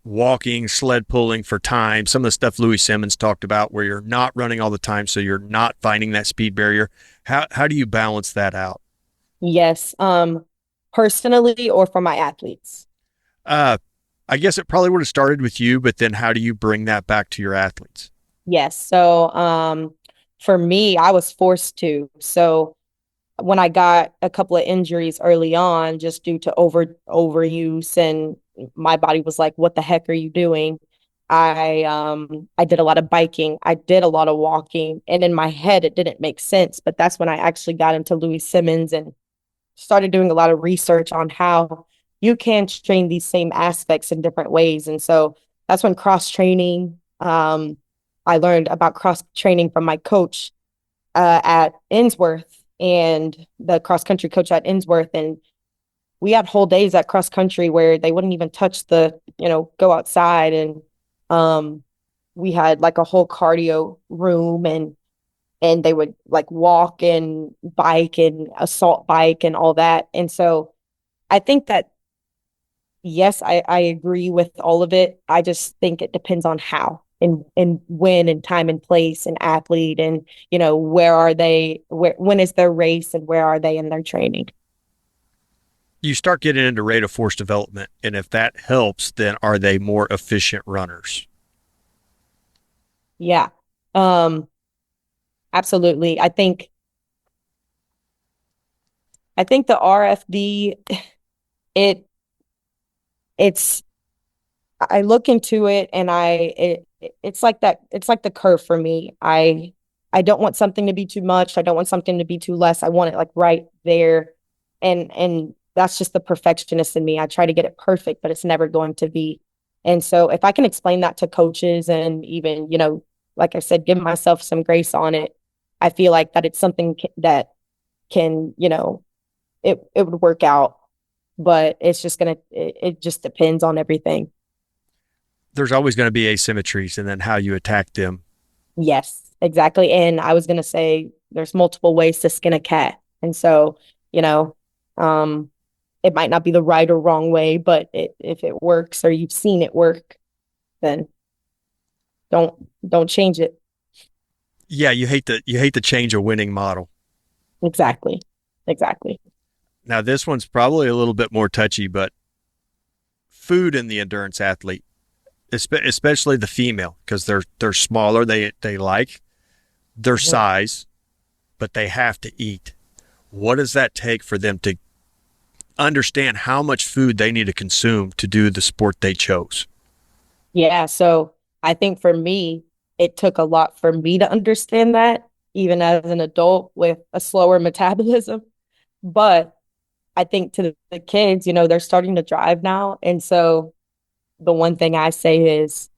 walking, sled pulling for time? Some of the stuff Louis Simmons talked about where you're not running all the time, so you're not finding that speed barrier. How do you balance that out? Yes. Personally or for my athletes. Uh, I guess it probably would have started with you, but then how do you bring that back to your athletes? Yes. So for me, I was forced to. So when I got a couple of injuries early on, just due to overuse, and my body was like, "What the heck are you doing?" I did a lot of biking, I did a lot of walking, and in my head it didn't make sense. But that's when I actually got into Louis Simmons and started doing a lot of research on how you can train these same aspects in different ways. And so that's when cross training. I learned about cross training from my coach at Ensworth, and the cross country coach at Ensworth. And we had whole days at cross country where they wouldn't even touch go outside. And we had like a whole cardio room, and they would like walk and bike and assault bike and all that. And so I think that, yes, I agree with all of it. I just think it depends on how and when and time and place and athlete, and where are they, when is their race, and where are they in their training. You start getting into rate of force development, and if that helps, then are they more efficient runners? Yeah. Um Absolutely. I think the RFD, it it's I look into it, and it's like that. It's like the curve for me. I don't want something to be too much. I don't want something to be too less. I want it like right there. And that's just the perfectionist in me. I try to get it perfect, but it's never going to be. And so if I can explain that to coaches, and even, like I said, give myself some grace on it, I feel like that it's something that can, it would work out. But it's just it just depends on everything. There's always going to be asymmetries, and then how you attack them. Yes, exactly. And I was going to say there's multiple ways to skin a cat. And so, you know, um, it might not be the right or wrong way, but if it works or you've seen it work, then don't change it. Yeah, you hate to change a winning model. Exactly. Exactly. Now, this one's probably a little bit more touchy, but food in the endurance athlete, especially the female, because they're smaller, they like their Mhm. size, but they have to eat. What does that take for them to understand how much food they need to consume to do the sport they chose? Yeah. So I think for me, it took a lot for me to understand that, even as an adult with a slower metabolism. But I think to the kids, they're starting to drive now. And so the one thing I say is,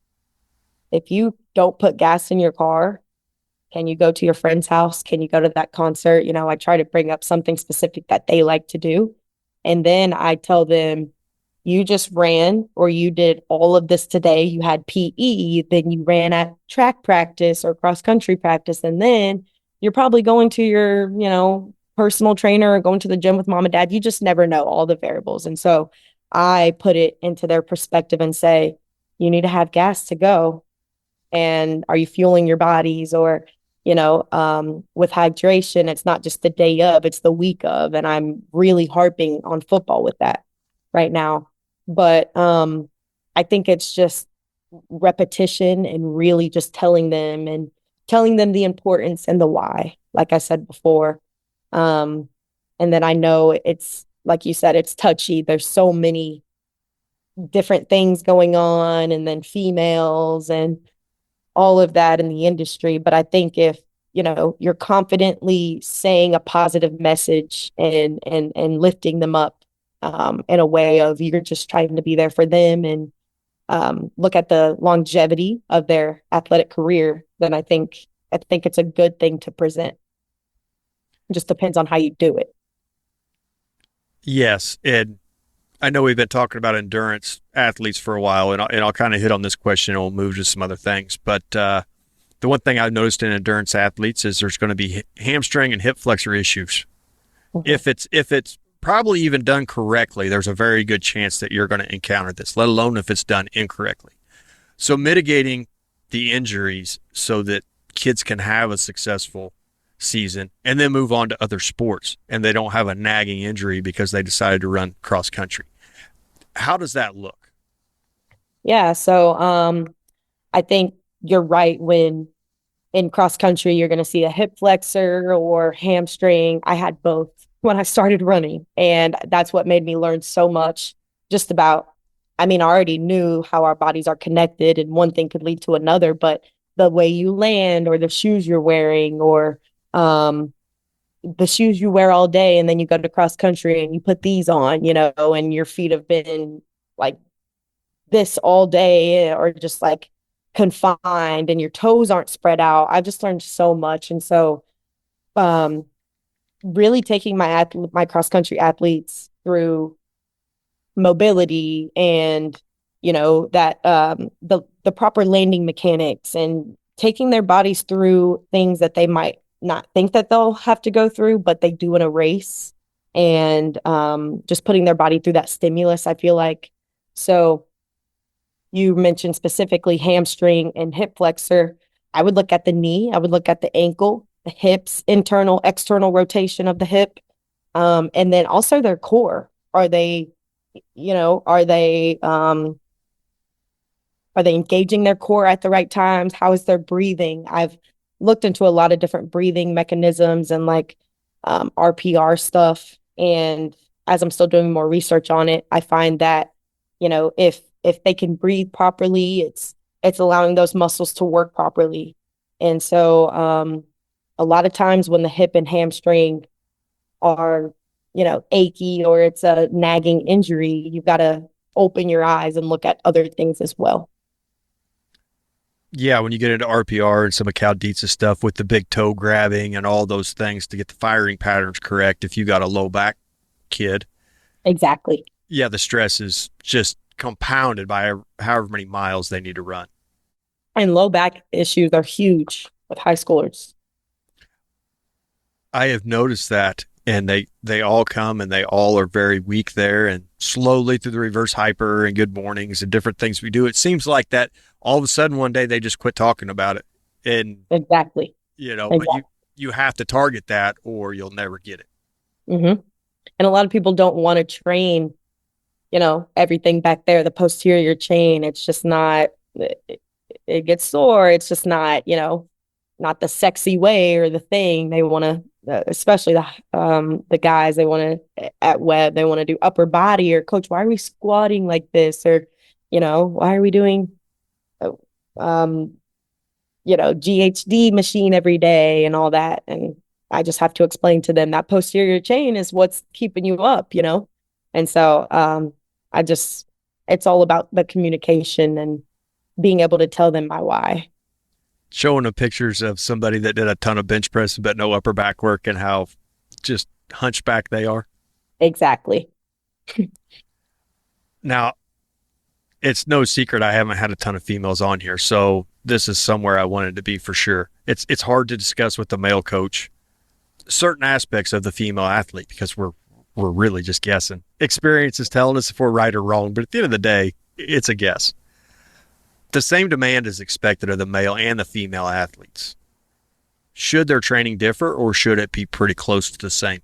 if you don't put gas in your car, can you go to your friend's house? Can you go to that concert? I try to bring up something specific that they like to do. And then I tell them, you just ran, or you did all of this today. You had PE, then you ran at track practice or cross country practice. And then you're probably going to your, personal trainer, or going to the gym with mom and dad. You just never know all the variables. And so I put it into their perspective and say, you need to have gas to go. And are you fueling your bodies? Or with hydration, it's not just the day of, it's the week of. And I'm really harping on football with that right now. But I think it's just repetition, and really just telling them the importance and the why, like I said before. Um, and then I know it's, like you said, it's touchy. There's so many different things going on, and then females and all of that in the industry. But I think if, you're confidently saying a positive message and lifting them up in a way of you're just trying to be there for them and look at the longevity of their athletic career, then I think it's a good thing to present. It just depends on how you do it. Yes, and I know we've been talking about endurance athletes for a while, and I'll kind of hit on this question and we'll move to some other things. But the one thing I've noticed in endurance athletes is there's going to be hamstring and hip flexor issues. Mhm. If it's probably even done correctly, there's a very good chance that you're going to encounter this, let alone if it's done incorrectly. So mitigating the injuries so that kids can have a successful season and then move on to other sports and they don't have a nagging injury because they decided to run cross country. How does that look? Yeah, so I think you're right when in cross country you're going to see a hip flexor or hamstring. I had both when I started running, and that's what made me learn so much just about, I mean, I already knew how our bodies are connected and one thing could lead to another, but the way you land or the shoes you're wearing or um the shoes you wear all day and then you go to cross country and you put these on, and your feet have been like this all day or just like confined and your toes aren't spread out. I've just learned so much. And so um really taking my cross country athletes through mobility and that the proper landing mechanics and taking their bodies through things that they might not think that they'll have to go through, but they do in a race, and just putting their body through that stimulus, I feel like. So you mentioned specifically hamstring and hip flexor. I would look at the knee, I would look at the ankle, the hips, internal, external rotation of the hip, and then also their core. Are they, you know, are they engaging their core at the right times? How is their breathing? I've looked into a lot of different breathing mechanisms and like RPR stuff. And as I'm still doing more research on it, I find that, if they can breathe properly, it's allowing those muscles to work properly. And so a lot of times when the hip and hamstring are, achy or it's a nagging injury, you've got to open your eyes and look at other things as well. Yeah, when you get into RPR and some of Cal Dietz's stuff with the big toe grabbing and all those things to get the firing patterns correct, if you got a low back kid, Exactly. yeah, the stress is just compounded by however many miles they need to run. And low back issues are huge with high schoolers. I have noticed that, and they all come and they all are very weak there, and slowly through the reverse hyper and good mornings and different things we do, it seems like that all of a sudden one day they just quit talking about it. And Exactly. but Exactly. you have to target that or you'll never get it. Hmm. And a lot of people don't want to train, everything back there, the posterior chain. It's just not, it gets sore. It's just not, not the sexy way or the thing they want to, especially the guys, they want to at Webb, they want to do upper body or coach, why are we squatting like this? Or, why are we doing, uh, um, GHD machine every day and all that. And I just have to explain to them that posterior chain is what's keeping you up. And so I just, it's all about the communication and being able to tell them my why. Showing them pictures of somebody that did a ton of bench press but no upper back work and how just hunchback they are. Exactly. Now, it's no secret I haven't had a ton of females on here, so this is somewhere I wanted to be for sure. It's hard to discuss with the male coach certain aspects of the female athlete because we're really just guessing. Experience is telling us if we're right or wrong, but at the end of the day, it's a guess. The same demand is expected of the male and the female athletes. Should their training differ or should it be pretty close to the same?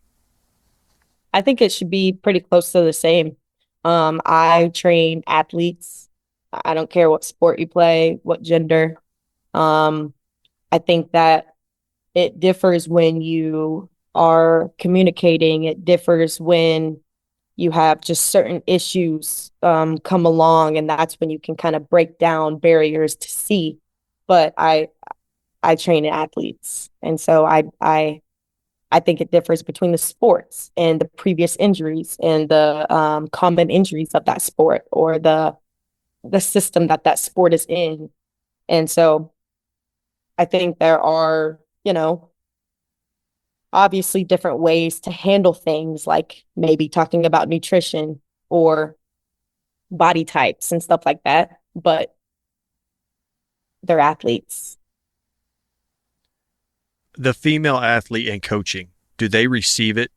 I think it should be pretty close to the same. I train athletes. I don't care what sport you play, what gender. Um, I think that it differs when you are communicating. It differs when you have just certain issues come along, and that's when you can kind of break down barriers to see. But I train athletes, and so I think it differs between the sports and the previous injuries and the common injuries of that sport, or the system that that sport is in. And so I think there are, obviously different ways to handle things, like maybe talking about nutrition or body types and stuff like that, but they're athletes. The female athlete in coaching, do they receive it?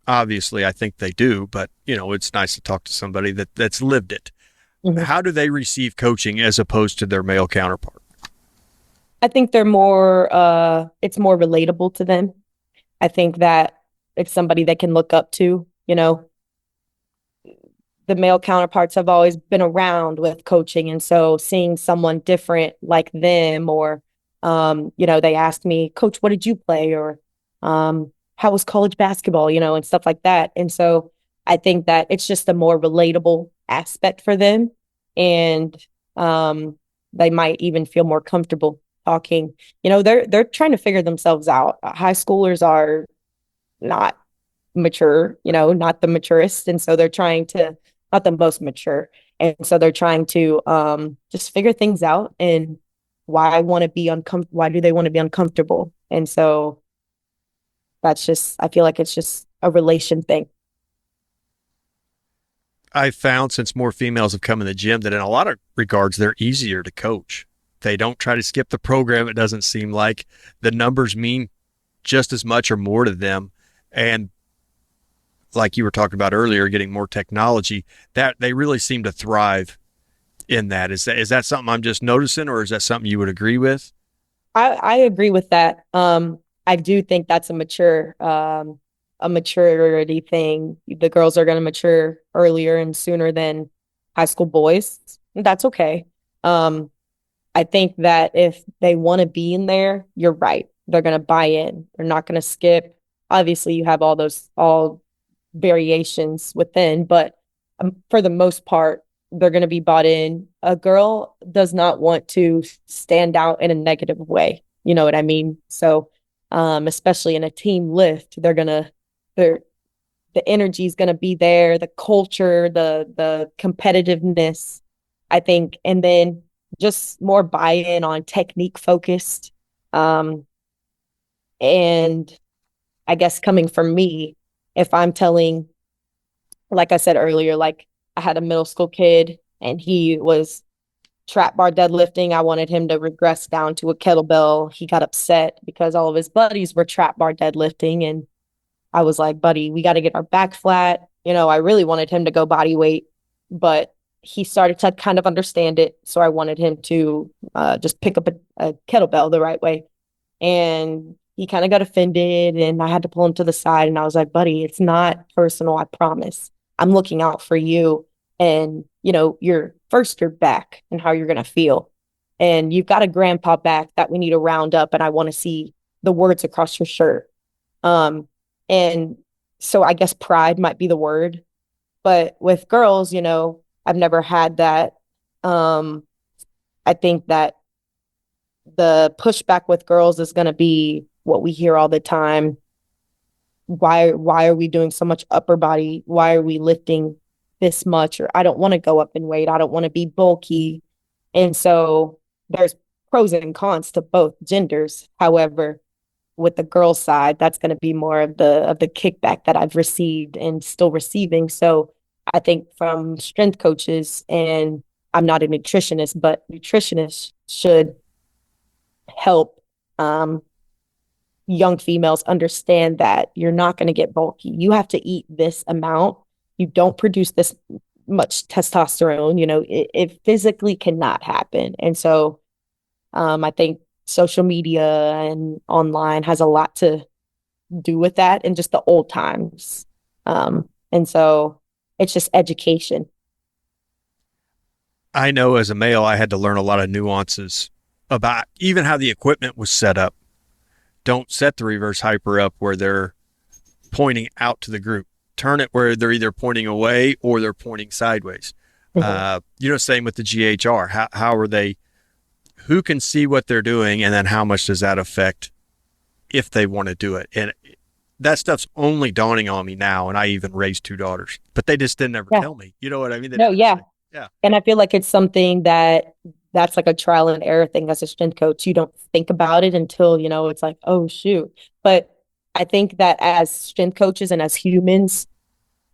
Obviously, I think they do, but it's nice to talk to somebody that's lived it. Mhm. How do they receive coaching as opposed to their male counterpart? I think they're more, it's more relatable to them. I think that it's somebody they can look up to. The male counterparts have always been around with coaching. And so seeing someone different like them, or, they asked me, Coach, what did you play? Or how was college basketball, and stuff like that. And so I think that it's just a more relatable aspect for them. And they might even feel more comfortable talking. They're trying to figure themselves out. High schoolers are not mature, not the maturest. And so they're trying to, not the most mature. And so they're trying to just figure things out, and why why do they want to be uncomfortable? And so I feel like it's just a relation thing. I've found, since more females have come in the gym, that in a lot of regards, they're easier to coach. They don't try to skip the program. It doesn't seem like the numbers mean just as much or more to them. And like you were talking about earlier, getting more technology, that they really seem to thrive in that. Is that something I'm just noticing, or is that something you would agree with? I agree with that. I do think that's a maturity thing. The girls are going to mature earlier and sooner than high school boys. That's okay. I think that if they want to be in there, you're right. They're going to buy in. They're not going to skip. Obviously, you have all variations within, but for the most part, they're going to be bought in. A girl does not want to stand out in a negative way. You know what I mean? So, especially in a team lift, they're the energy is going to be there, the culture, the competitiveness, I think, and then just more buy-in on technique focused. And I guess coming from me, if I'm telling, like I said earlier, like I had a middle school kid and he was trap bar deadlifting. I wanted him to regress down to a kettlebell. He got upset because all of his buddies were trap bar deadlifting. And I was like, buddy, we got to get our back flat. I really wanted him to go body weight, but he started to kind of understand it. So I wanted him to just pick up a kettlebell the right way. And he kind of got offended, and I had to pull him to the side. And I was like, buddy, it's not personal. I promise. I'm looking out for you. And, your back and how you're going to feel. And you've got a grandpa back that we need to round up. And I want to see the words across your shirt. And so I guess pride might be the word. But with girls, I've never had that. I think that the pushback with girls is going to be what we hear all the time. Why are we doing so much upper body? Why are we lifting this much? Or I don't want to go up in weight. I don't want to be bulky. And so there's pros and cons to both genders. However, with the girls side, that's going to be more of the kickback that I've received and still receiving. So I think from strength coaches, and I'm not a nutritionist, but nutritionists should help young females understand that you're not going to get bulky. You have to eat this amount. You don't produce this much testosterone. It physically cannot happen. And so I think social media and online has a lot to do with that, and just the old times. And so it's just education. I know as a male, I had to learn a lot of nuances about even how the equipment was set up. Don't set the reverse hyper up where they're pointing out to the group. Turn it where they're either pointing away or they're pointing sideways. Same with the GHR. How are they, who can see what they're doing, and then how much does that affect if they want to do it? And that stuff's only dawning on me now, and I even raised 2 daughters, but they just didn't ever tell me. You know what I mean? No, yeah. Yeah. And I feel like it's something that's like a trial and error thing as a strength coach. You don't think about it until, it's like, oh, shoot. But I think that as strength coaches and as humans,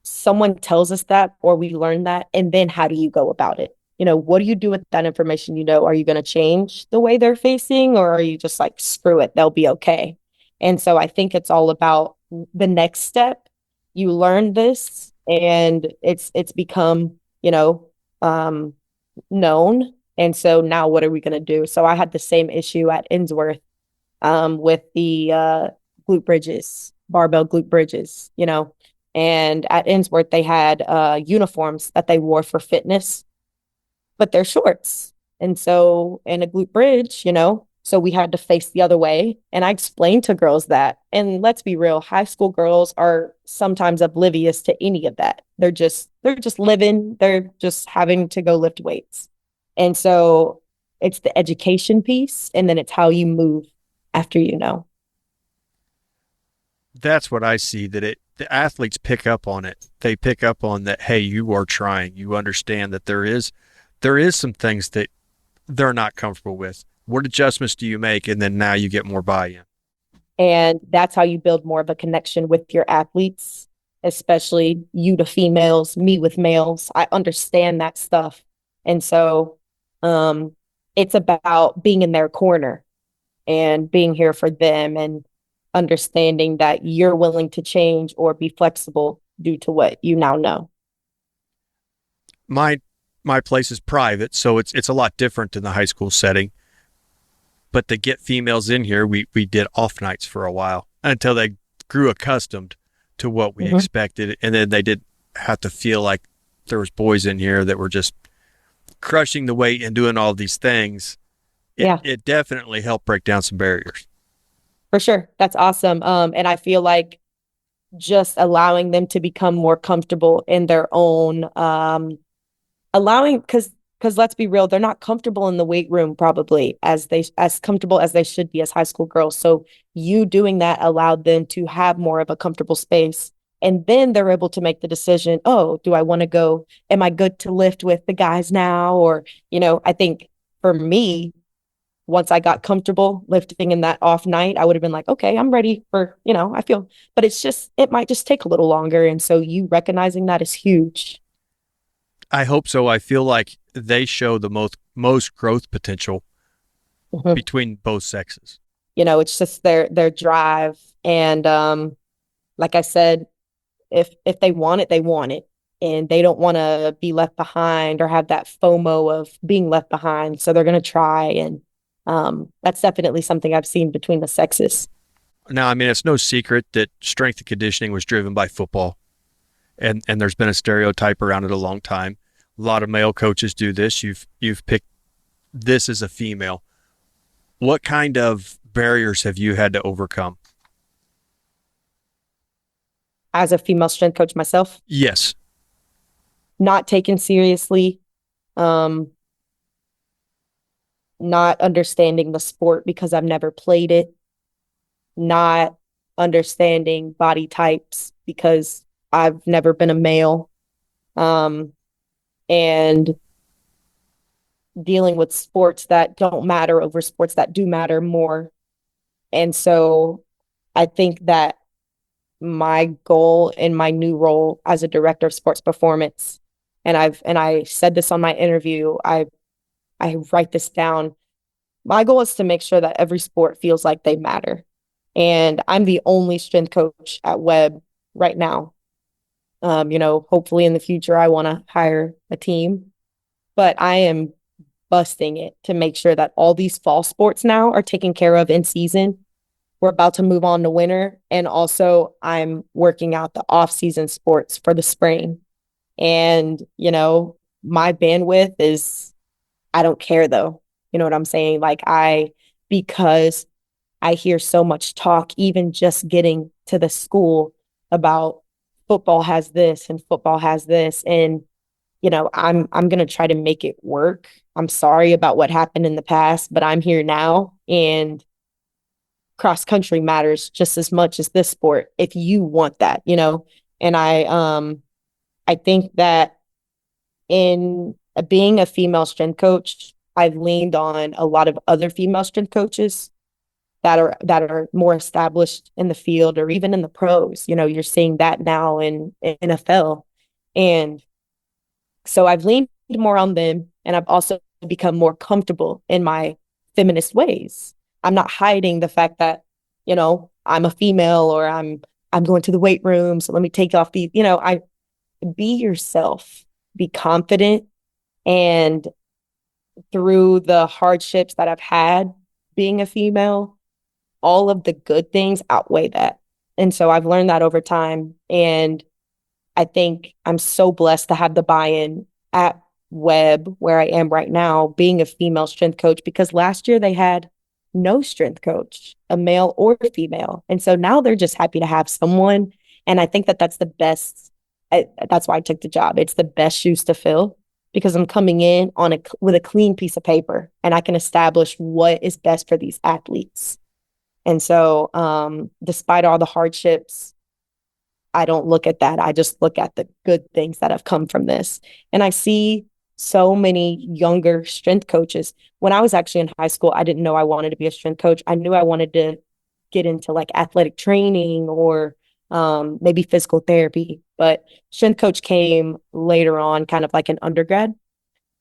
someone tells us that or we learn that. And then how do you go about it? What do you do with that information? Are you going to change the way they're facing, or are you just like, screw it, they'll be okay? And so I think it's all about the next step. You learn this and it's become, known. And so now what are we going to do? So I had the same issue at Ensworth with the glute bridges, barbell glute bridges, and at Ensworth they had uniforms that they wore for fitness, but they're shorts. And so in a glute bridge, so we had to face the other way. And I explained to girls that, and let's be real, high school girls are sometimes oblivious to any of that. They're just living, they're just having to go lift weights. And so it's the education piece, and then it's how you move after That's what I see, that the athletes pick up on it. They pick up on that, hey, you are trying. You understand that there is some things that they're not comfortable with. What adjustments do you make? And then now you get more buy-in. And that's how you build more of a connection with your athletes, especially you to females, me with males. I understand that stuff. And so it's about being in their corner and being here for them and understanding that you're willing to change or be flexible due to what you now know. My place is private, so it's a lot different in the high school setting. But to get females in here, we did off nights for a while until they grew accustomed to what we expected. And then they did have to feel like there was boys in here that were just crushing the weight and doing all these things. It definitely helped break down some barriers. For sure. That's awesome. And I feel like just allowing them to become more comfortable in their own, because let's be real, they're not comfortable in the weight room probably as comfortable as they should be as high school girls. So you doing that allowed them to have more of a comfortable space. And then they're able to make the decision, oh, do I want to go? Am I good to lift with the guys now? Or, I think for me, once I got comfortable lifting in that off night, I would have been like, okay, I'm ready for, but it might just take a little longer. And so you recognizing that is huge. I hope so. I feel like they show the most growth potential between both sexes. It's just their drive. And like I said, if they want it, they want it. And they don't want to be left behind or have that FOMO of being left behind. So they're going to try. And that's definitely something I've seen between the sexes. Now, I mean, it's no secret that strength and conditioning was driven by football. And there's been a stereotype around it a long time. A lot of male coaches do this. You've picked this as a female. What kind of barriers have you had to overcome? As a female strength coach myself? Yes. Not taken seriously. Not understanding the sport because I've never played it. Not understanding body types because I've never been a male. And dealing with sports that don't matter over sports that do matter more. And so I think that my goal in my new role as a director of sports performance, and I said this on my interview, I write this down. My goal is to make sure that every sport feels like they matter. And I'm the only strength coach at Webb right now. Hopefully in the future, I want to hire a team, but I am busting it to make sure that all these fall sports now are taken care of in season. We're about to move on to winter. And also I'm working out the off-season sports for the spring. And, my bandwidth is, I don't care though. You know what I'm saying? Because I hear so much talk, even just getting to the school about football has this and football has this. And, I'm going to try to make it work. I'm sorry about what happened in the past, but I'm here now, and cross country matters just as much as this sport if you want that. And I think that in being a female strength coach, I've leaned on a lot of other female strength coaches that are more established in the field or even in the pros. You're seeing that now in NFL. And so I've leaned more on them, and I've also become more comfortable in my feminist ways. I'm not hiding the fact that, I'm a female, or I'm going to the weight room, so let me take off I be yourself, be confident. And through the hardships that I've had being a female, all of the good things outweigh that. And so I've learned that over time. And I think I'm so blessed to have the buy-in at Webb, where I am right now, being a female strength coach, because last year they had no strength coach, a male or female. And so now they're just happy to have someone. And I think that that's the best. That's why I took the job. It's the best shoes to fill, because I'm coming in with a clean piece of paper, and I can establish what is best for these athletes. And so despite all the hardships, I don't look at that. I just look at the good things that have come from this. And I see so many younger strength coaches. When I was actually in high school, I didn't know I wanted to be a strength coach. I knew I wanted to get into like athletic training or maybe physical therapy. But strength coach came later on, kind of like an undergrad.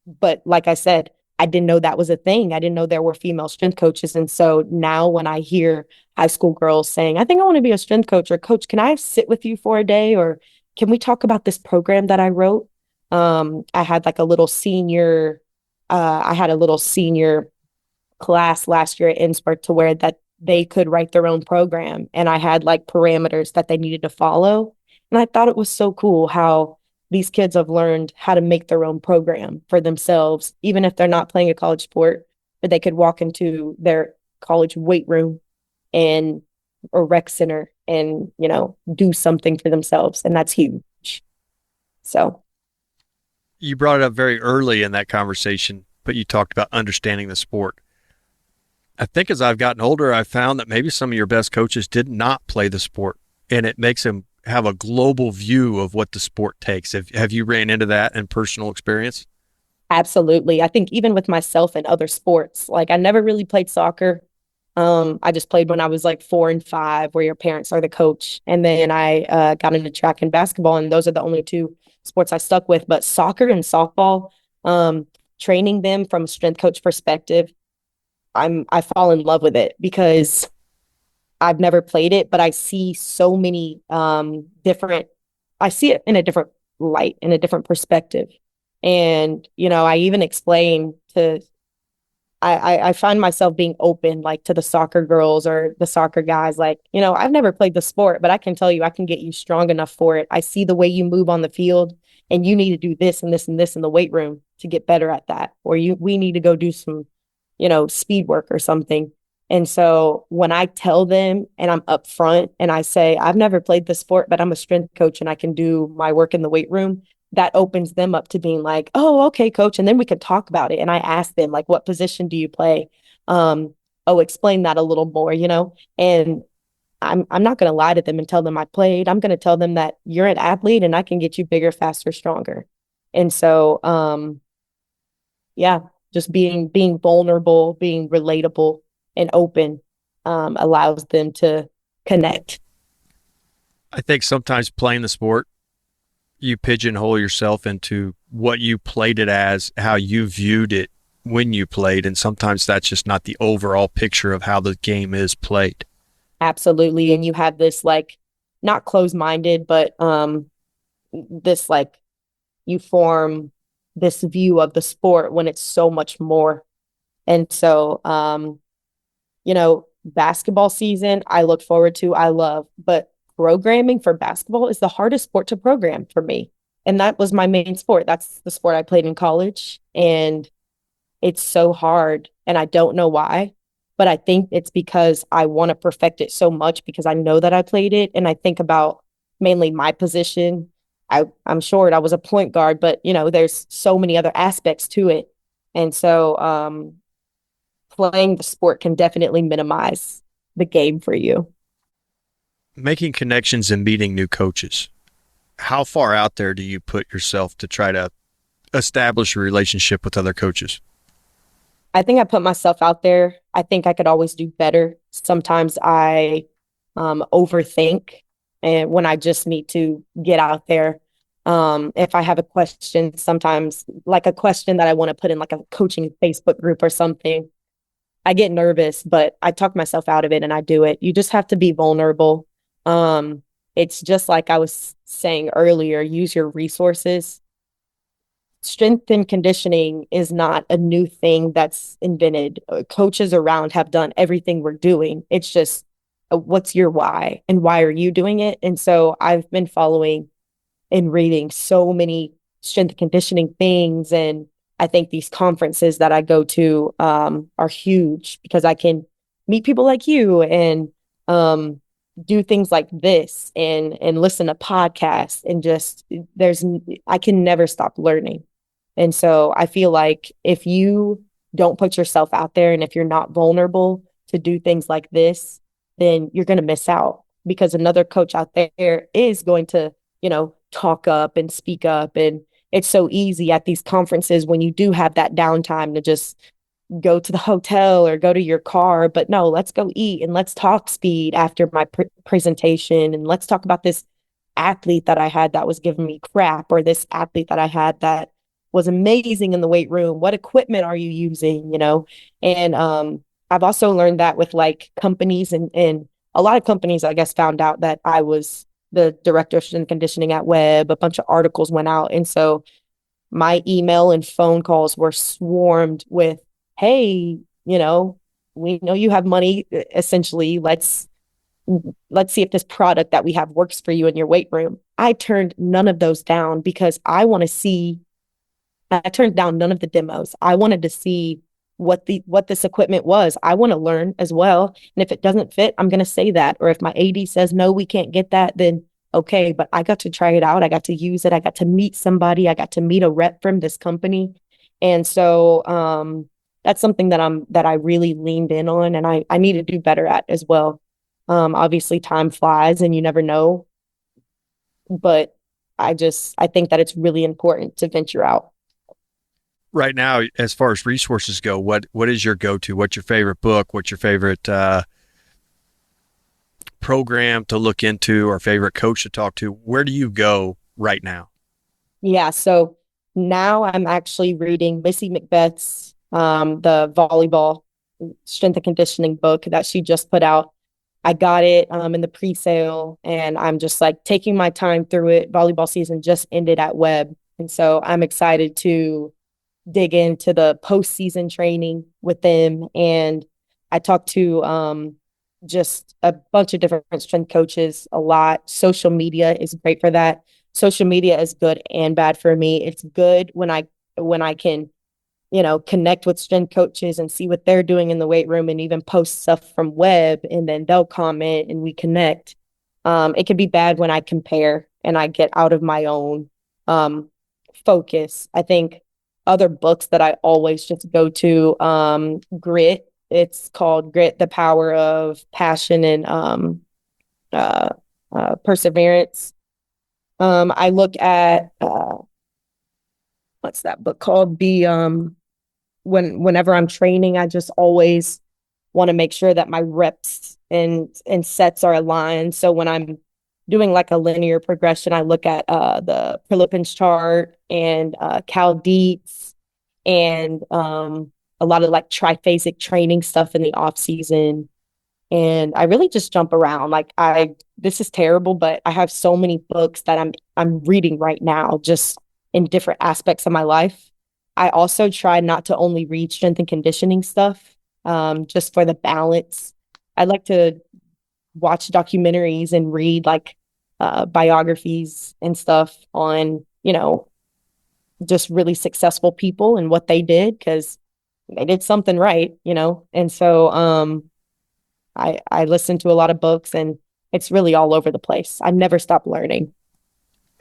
But like I said, I didn't know that was a thing. I didn't know there were female strength coaches. And so now when I hear high school girls saying, I think I want to be a strength coach, or coach, can I sit with you for a day? Or can we talk about this program that I wrote? I had like I had a little senior class last year at Ensworth to where that they could write their own program. And I had like parameters that they needed to follow. And I thought it was so cool how these kids have learned how to make their own program for themselves, even if they're not playing a college sport, but they could walk into their college weight room and or rec center and, do something for themselves. And that's huge. So You brought it up very early in that conversation, but you talked about understanding the sport. I think as I've gotten older, I've found that maybe some of your best coaches did not play the sport, and it makes them have a global view of what the sport takes. Have you ran into that in personal experience? absolutely. I think even with myself and other sports, like I never really played soccer. I just played when I was like 4 and 5, where your parents are the coach. And then I got into track and basketball, and those are the only two sports I stuck with. But soccer and softball, training them from a strength coach perspective, I fall in love with it, because I've never played it, but I see so many I see it in a different light, in a different perspective. And, I even explain to I find myself being open, like to the soccer girls or the soccer guys, like, I've never played the sport, but I can tell you, I can get you strong enough for it. I see the way you move on the field, and you need to do this and this and this in the weight room to get better at that. Or we need to go do some, speed work or something. And so when I tell them and I'm upfront and I say, I've never played the sport, but I'm a strength coach and I can do my work in the weight room, that opens them up to being like, oh, okay, coach. And then we can talk about it. And I ask them, like, what position do you play? Explain that a little more, and I'm not going to lie to them and tell them I played. I'm going to tell them that you're an athlete and I can get you bigger, faster, stronger. And so, yeah, just being vulnerable, being relatable and open, allows them to connect. I think sometimes playing the sport, you pigeonhole yourself into what you played it as, how you viewed it when you played, and sometimes that's just not the overall picture of how the game is played. Absolutely. And you have this like, not closed-minded, but this like, you form this view of the sport when it's so much more. And so, basketball season, I look forward to, I love, but programming for basketball is the hardest sport to program for me. And that was my main sport. That's the sport I played in college. And it's so hard. And I don't know why, but I think it's because I want to perfect it so much, because I know that I played it. And I think about mainly my position. I'm short. I was a point guard, but there's so many other aspects to it. And so playing the sport can definitely minimize the game for you. Making connections and meeting new coaches. How far out there do you put yourself to try to establish a relationship with other coaches? I think I put myself out there. I think I could always do better. Sometimes I overthink, and when I just need to get out there. If I have a question, sometimes like a question that I want to put in like a coaching Facebook group or something, I get nervous, but I talk myself out of it and I do it. You just have to be vulnerable. It's just like I was saying earlier, use your resources. Strength and conditioning is not a new thing that's invented. Coaches around have done everything we're doing. It's just what's your why and why are you doing it? And so I've been following and reading so many strength and conditioning things. And I think these conferences that I go to are huge because I can meet people like you and do things like this and listen to podcasts and just I can never stop learning. And so I feel like if you don't put yourself out there and if you're not vulnerable to do things like this, then you're going to miss out because another coach out there is going to, talk up and speak up. And it's so easy at these conferences when you do have that downtime to just go to the hotel or go to your car. But no, let's go eat and let's talk speed after my presentation. And let's talk about this athlete that I had that was giving me crap or this athlete that I had that was amazing in the weight room. What equipment are you using? And I've also learned that with like companies and a lot of companies, I guess, found out that I was the director of strength and conditioning at Webb. A bunch of articles went out. And so my email and phone calls were swarmed with, hey, we know you have money, essentially. Let's see if this product that we have works for you in your weight room. I turned none of those down because I turned down none of the demos. I wanted to see what this equipment was. I want to learn as well. And if it doesn't fit, I'm going to say that. Or if my AD says, no, we can't get that, then okay, but I got to try it out. I got to use it. I got to meet somebody. I got to meet a rep from this company. And so that's something that I really leaned in on and I need to do better at as well. Obviously time flies and you never know, but I think that it's really important to venture out. Right now, as far as resources go, what is your go-to? What's your favorite book? What's your favorite program to look into or favorite coach to talk to? Where do you go right now? Yeah, so now I'm actually reading Missy Macbeth's the volleyball strength and conditioning book that she just put out. I got it in the pre-sale and I'm just like taking my time through it. Volleyball season just ended at Webb. And so I'm excited to dig into the postseason training with them. And I talked to just a bunch of different strength coaches a lot. Social media is great for that. Social media is good and bad for me. It's good when I can, connect with strength coaches and see what they're doing in the weight room and even post stuff from Webb and then they'll comment and we connect. It can be bad when I compare and I get out of my own focus. I think other books that I always just go to, Grit. It's called Grit, The Power of Passion and Perseverance. I look at what's that book called? Whenever I'm training, I just always want to make sure that my reps and sets are aligned. So when I'm doing like a linear progression, I look at the Prelipin's chart and Cal Dietz and a lot of like triphasic training stuff in the off season. And I really just jump around. Like this is terrible, but I have so many books that I'm reading right now, just in different aspects of my life. I also try not to only read strength and conditioning stuff, just for the balance. I like to watch documentaries and read like biographies and stuff on, just really successful people and what they did because they did something right, And so I listen to a lot of books and it's really all over the place. I never stop learning.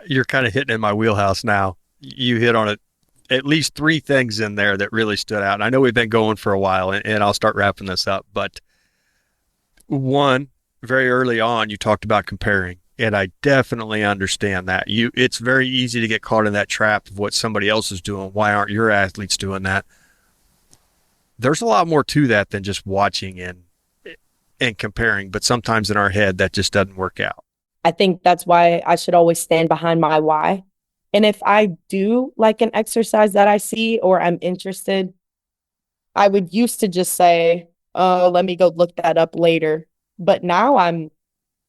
You're kind of hitting in my wheelhouse now. You hit on it. At least three things in there that really stood out. And I know we've been going for a while, and I'll start wrapping this up. But one, very early on, you talked about comparing, and I definitely understand that. It's very easy to get caught in that trap of what somebody else is doing. Why aren't your athletes doing that? There's a lot more to that than just watching and comparing, but sometimes in our head that just doesn't work out. I think that's why I should always stand behind my why. And if I do like an exercise that I see or I'm interested, I would used to just say, "Oh, let me go look that up later." But now I'm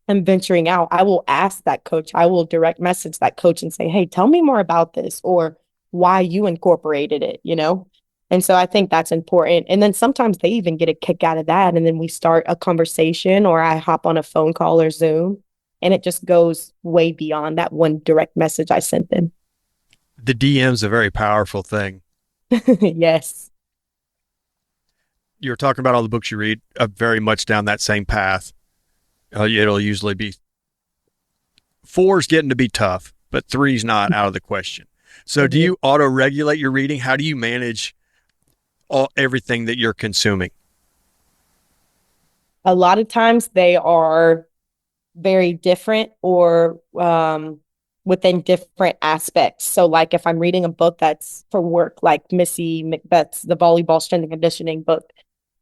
venturing out. I will ask that coach. I will direct message that coach and say, "Hey, tell me more about this," or why you incorporated it, you know? And so I think that's important. And then sometimes they even get a kick out of that. And then we start a conversation or I hop on a phone call or Zoom, and it just goes way beyond that one direct message I sent them. The DM's a very powerful thing. Yes. You're talking about all the books you read, very much down that same path. It'll usually be four's getting to be tough, but three's not out of the question. So do you auto-regulate your reading? How do you manage everything that you're consuming? A lot of times they are very different or within different aspects. So like if I'm reading a book that's for work, like Missy Macbeth's The Volleyball Strength and Conditioning book,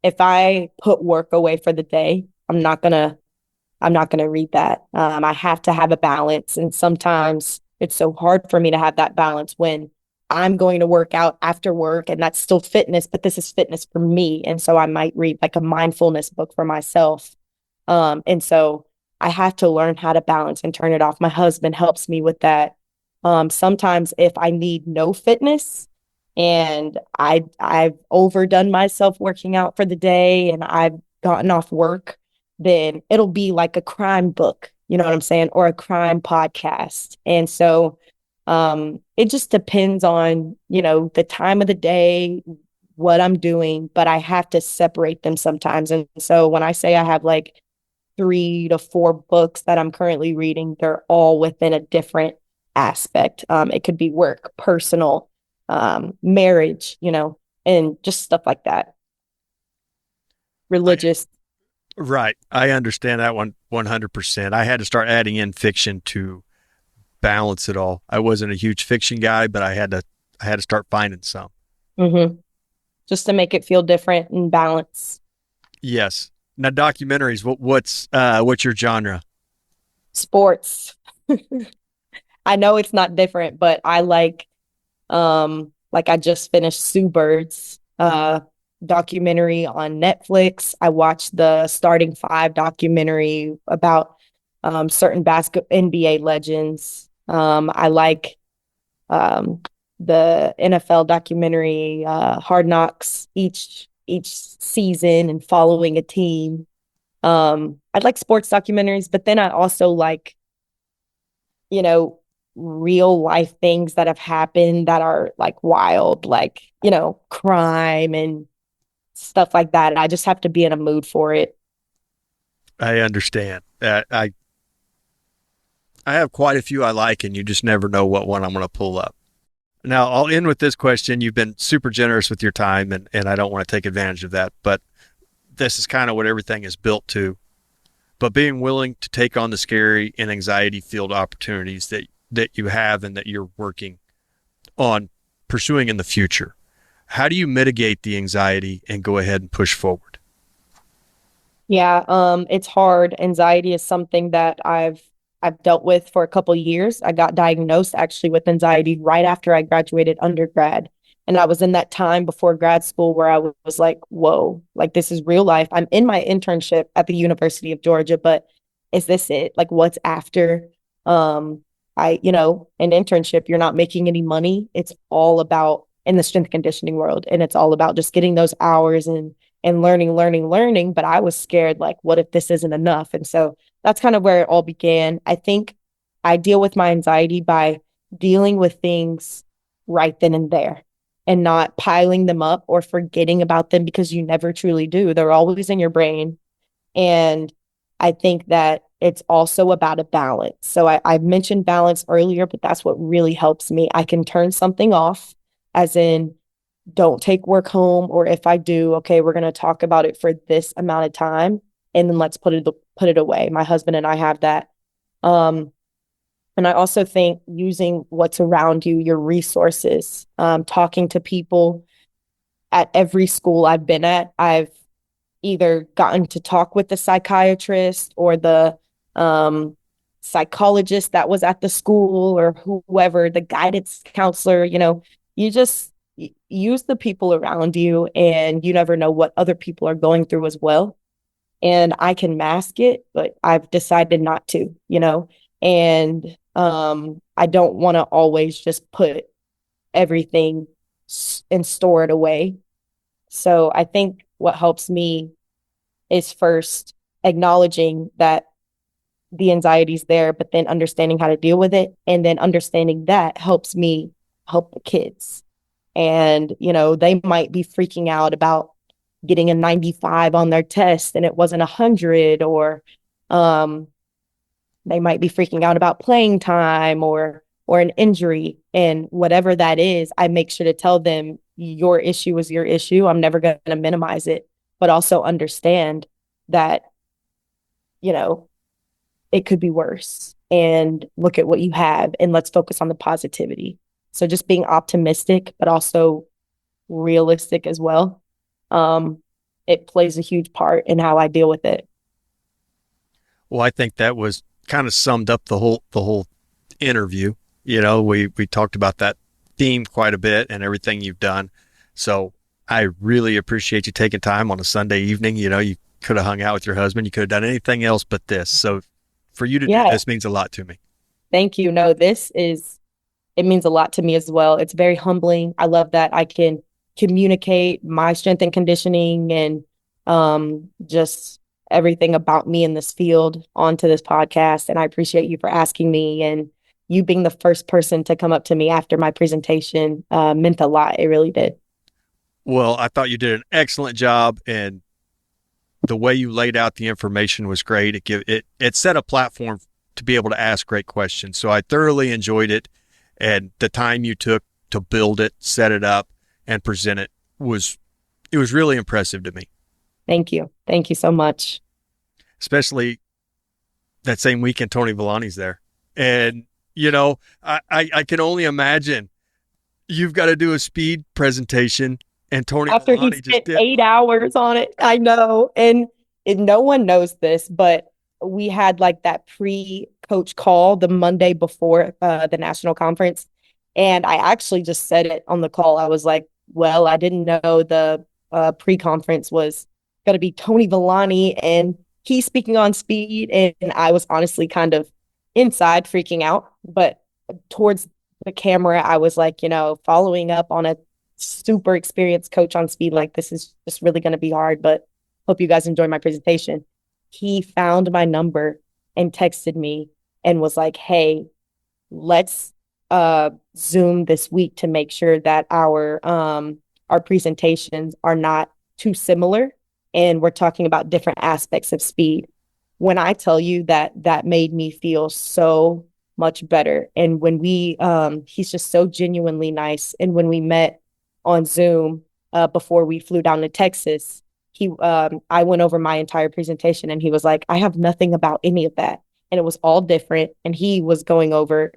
if I put work away for the day, I'm not gonna read that. I have to have a balance. And sometimes it's so hard for me to have that balance when I'm going to work out after work and that's still fitness, but this is fitness for me. And so I might read like a mindfulness book for myself. And so I have to learn how to balance and turn it off. My husband helps me with that. Sometimes if I need no fitness and I've overdone myself working out for the day and I've gotten off work, then it'll be like a crime book, you know what I'm saying? Or a crime podcast. And so it just depends on, you know, the time of the day, what I'm doing, but I have to separate them sometimes. And so when I say I have like 3 to 4 books that I'm currently reading, they're all within a different aspect. It could be work, personal, marriage, you know, and just stuff like that. Religious. Right. I understand that one 100%. I had to start adding in fiction to balance it all. I wasn't a huge fiction guy, but I had to start finding some. Mm-hmm. Just to make it feel different and balance. Yes. Now documentaries, what's your genre? Sports. I know it's not different, but I like I just finished Sue Bird's documentary on Netflix. I watched the Starting Five documentary about certain NBA legends. I like the NFL documentary, Hard Knocks, each season and following a team. I like sports documentaries, but then I also like, you know, real life things that have happened that are like wild, like, you know, crime and stuff like that. I just have to be in a mood for it. I understand. I have quite a few I like, and you just never know what one I'm going to pull up. Now, I'll end with this question. You've been super generous with your time, and I don't want to take advantage of that, but this is kind of what everything is built to. But being willing to take on the scary and anxiety-filled opportunities that you have and that you're working on pursuing in the future. How do you mitigate the anxiety and go ahead and push forward? Yeah, it's hard. Anxiety is something that I've dealt with for a couple of years. I got diagnosed actually with anxiety right after I graduated undergrad. And I was in that time before grad school where I was like, whoa, like this is real life. I'm in my internship at the University of Georgia, but is this it? Like what's after? You know, an internship, you're not making any money. It's all about in the strength conditioning world. And it's all about just getting those hours and learning. But I was scared, like, what if this isn't enough? And so that's kind of where it all began. I think I deal with my anxiety by dealing with things right then and there and not piling them up or forgetting about them because you never truly do. They're always in your brain. And I think that it's also about a balance. So I mentioned balance earlier, but that's what really helps me. I can turn something off, as in, don't take work home, or if I do, okay, we're going to talk about it for this amount of time, and then let's put it away. My husband and I have that. And I also think using what's around you, your resources, talking to people. At every school I've been at, I've either gotten to talk with the psychiatrist or the psychologist that was at the school, or whoever, the guidance counselor. You just use the people around you, and you never know what other people are going through as well. And I can mask it, but I've decided not to, and I don't want to always just put everything and store it away. So I think what helps me is first acknowledging that the anxiety is there, but then understanding how to deal with it. And then understanding that helps me help the kids. And, they might be freaking out about getting a 95 on their test and it wasn't 100, or they might be freaking out about playing time or an injury. And whatever that is, I make sure to tell them, your issue is your issue. I'm never going to minimize it, but also understand that, it could be worse, and look at what you have, and let's focus on the positivity. So just being optimistic, but also realistic as well. It plays a huge part in how I deal with it. Well, I think that was kind of summed up the whole interview. We talked about that theme quite a bit and everything you've done. So I really appreciate you taking time on a Sunday evening. You could have hung out with your husband. You could have done anything else but this. So for you to do this means a lot to me. Thank you. No, it means a lot to me as well. It's very humbling. I love that I can communicate my strength and conditioning and just everything about me in this field onto this podcast. And I appreciate you for asking me, and you being the first person to come up to me after my presentation meant a lot. It really did. Well, I thought you did an excellent job, and the way you laid out the information was great. It set a platform to be able to ask great questions. So I thoroughly enjoyed it, and the time you took to build it, set it up, and present it was really impressive to me. Thank you. Thank you so much. Especially that same weekend, Tony Villani's there. And, I can only imagine you've got to do a speed presentation, and Tony After he Villani spent 8 hours on it. I know. And no one knows this, but we had like that pre-coach call the Monday before the national conference. And I actually just said it on the call. I was like, well, I didn't know the pre-conference was going to be Tony Villani and he's speaking on speed. And I was honestly kind of inside freaking out. But towards the camera, I was like, following up on a super experienced coach on speed, like, this is just really going to be hard, but hope you guys enjoy my presentation. He found my number and texted me and was like, hey, let's Zoom this week to make sure that our presentations are not too similar and we're talking about different aspects of speed. When I tell you that made me feel so much better. And when he's just so genuinely nice. And when we met on Zoom before we flew down to Texas, I went over my entire presentation and he was like, I have nothing about any of that. And it was all different. And he was going over,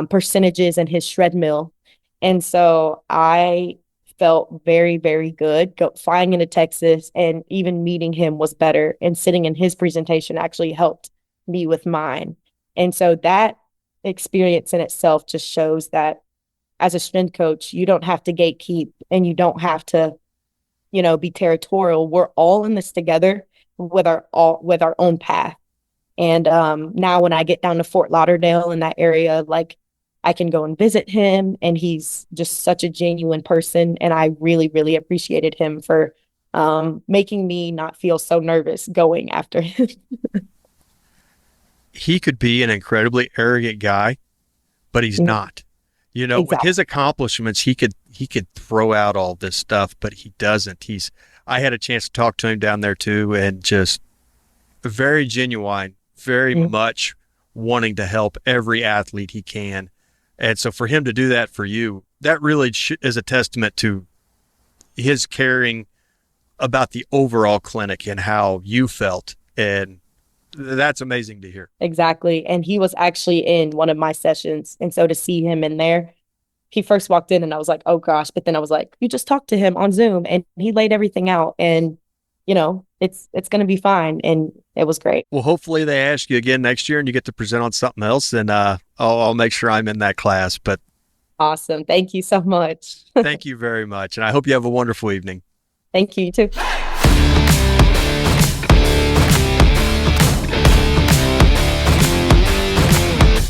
percentages and his shred mill. And so I felt very, very good flying into Texas, and even meeting him was better. And sitting in his presentation actually helped me with mine. And so that experience in itself just shows that as a strength coach, you don't have to gatekeep and you don't have to, be territorial. We're all in this together with our own path. And now when I get down to Fort Lauderdale in that area, like, I can go and visit him, and he's just such a genuine person. And I really, really appreciated him for making me not feel so nervous going after him. He could be an incredibly arrogant guy, but he's not. Exactly. With his accomplishments, he could throw out all this stuff, but he doesn't. I had a chance to talk to him down there too, and just very genuine, very Mhm. much wanting to help every athlete he can. And so for him to do that for you, that really is a testament to his caring about the overall clinic and how you felt. And that's amazing to hear. Exactly. And he was actually in one of my sessions. And so to see him in there, he first walked in and I was like, oh gosh. But then I was like, you just talked to him on Zoom and he laid everything out. And, it's going to be fine. And it was great. Well, hopefully they ask you again next year and you get to present on something else. And I'll make sure I'm in that class. But Awesome. Thank you so much. thank you very much. And I hope you have a wonderful evening. Thank you, you too.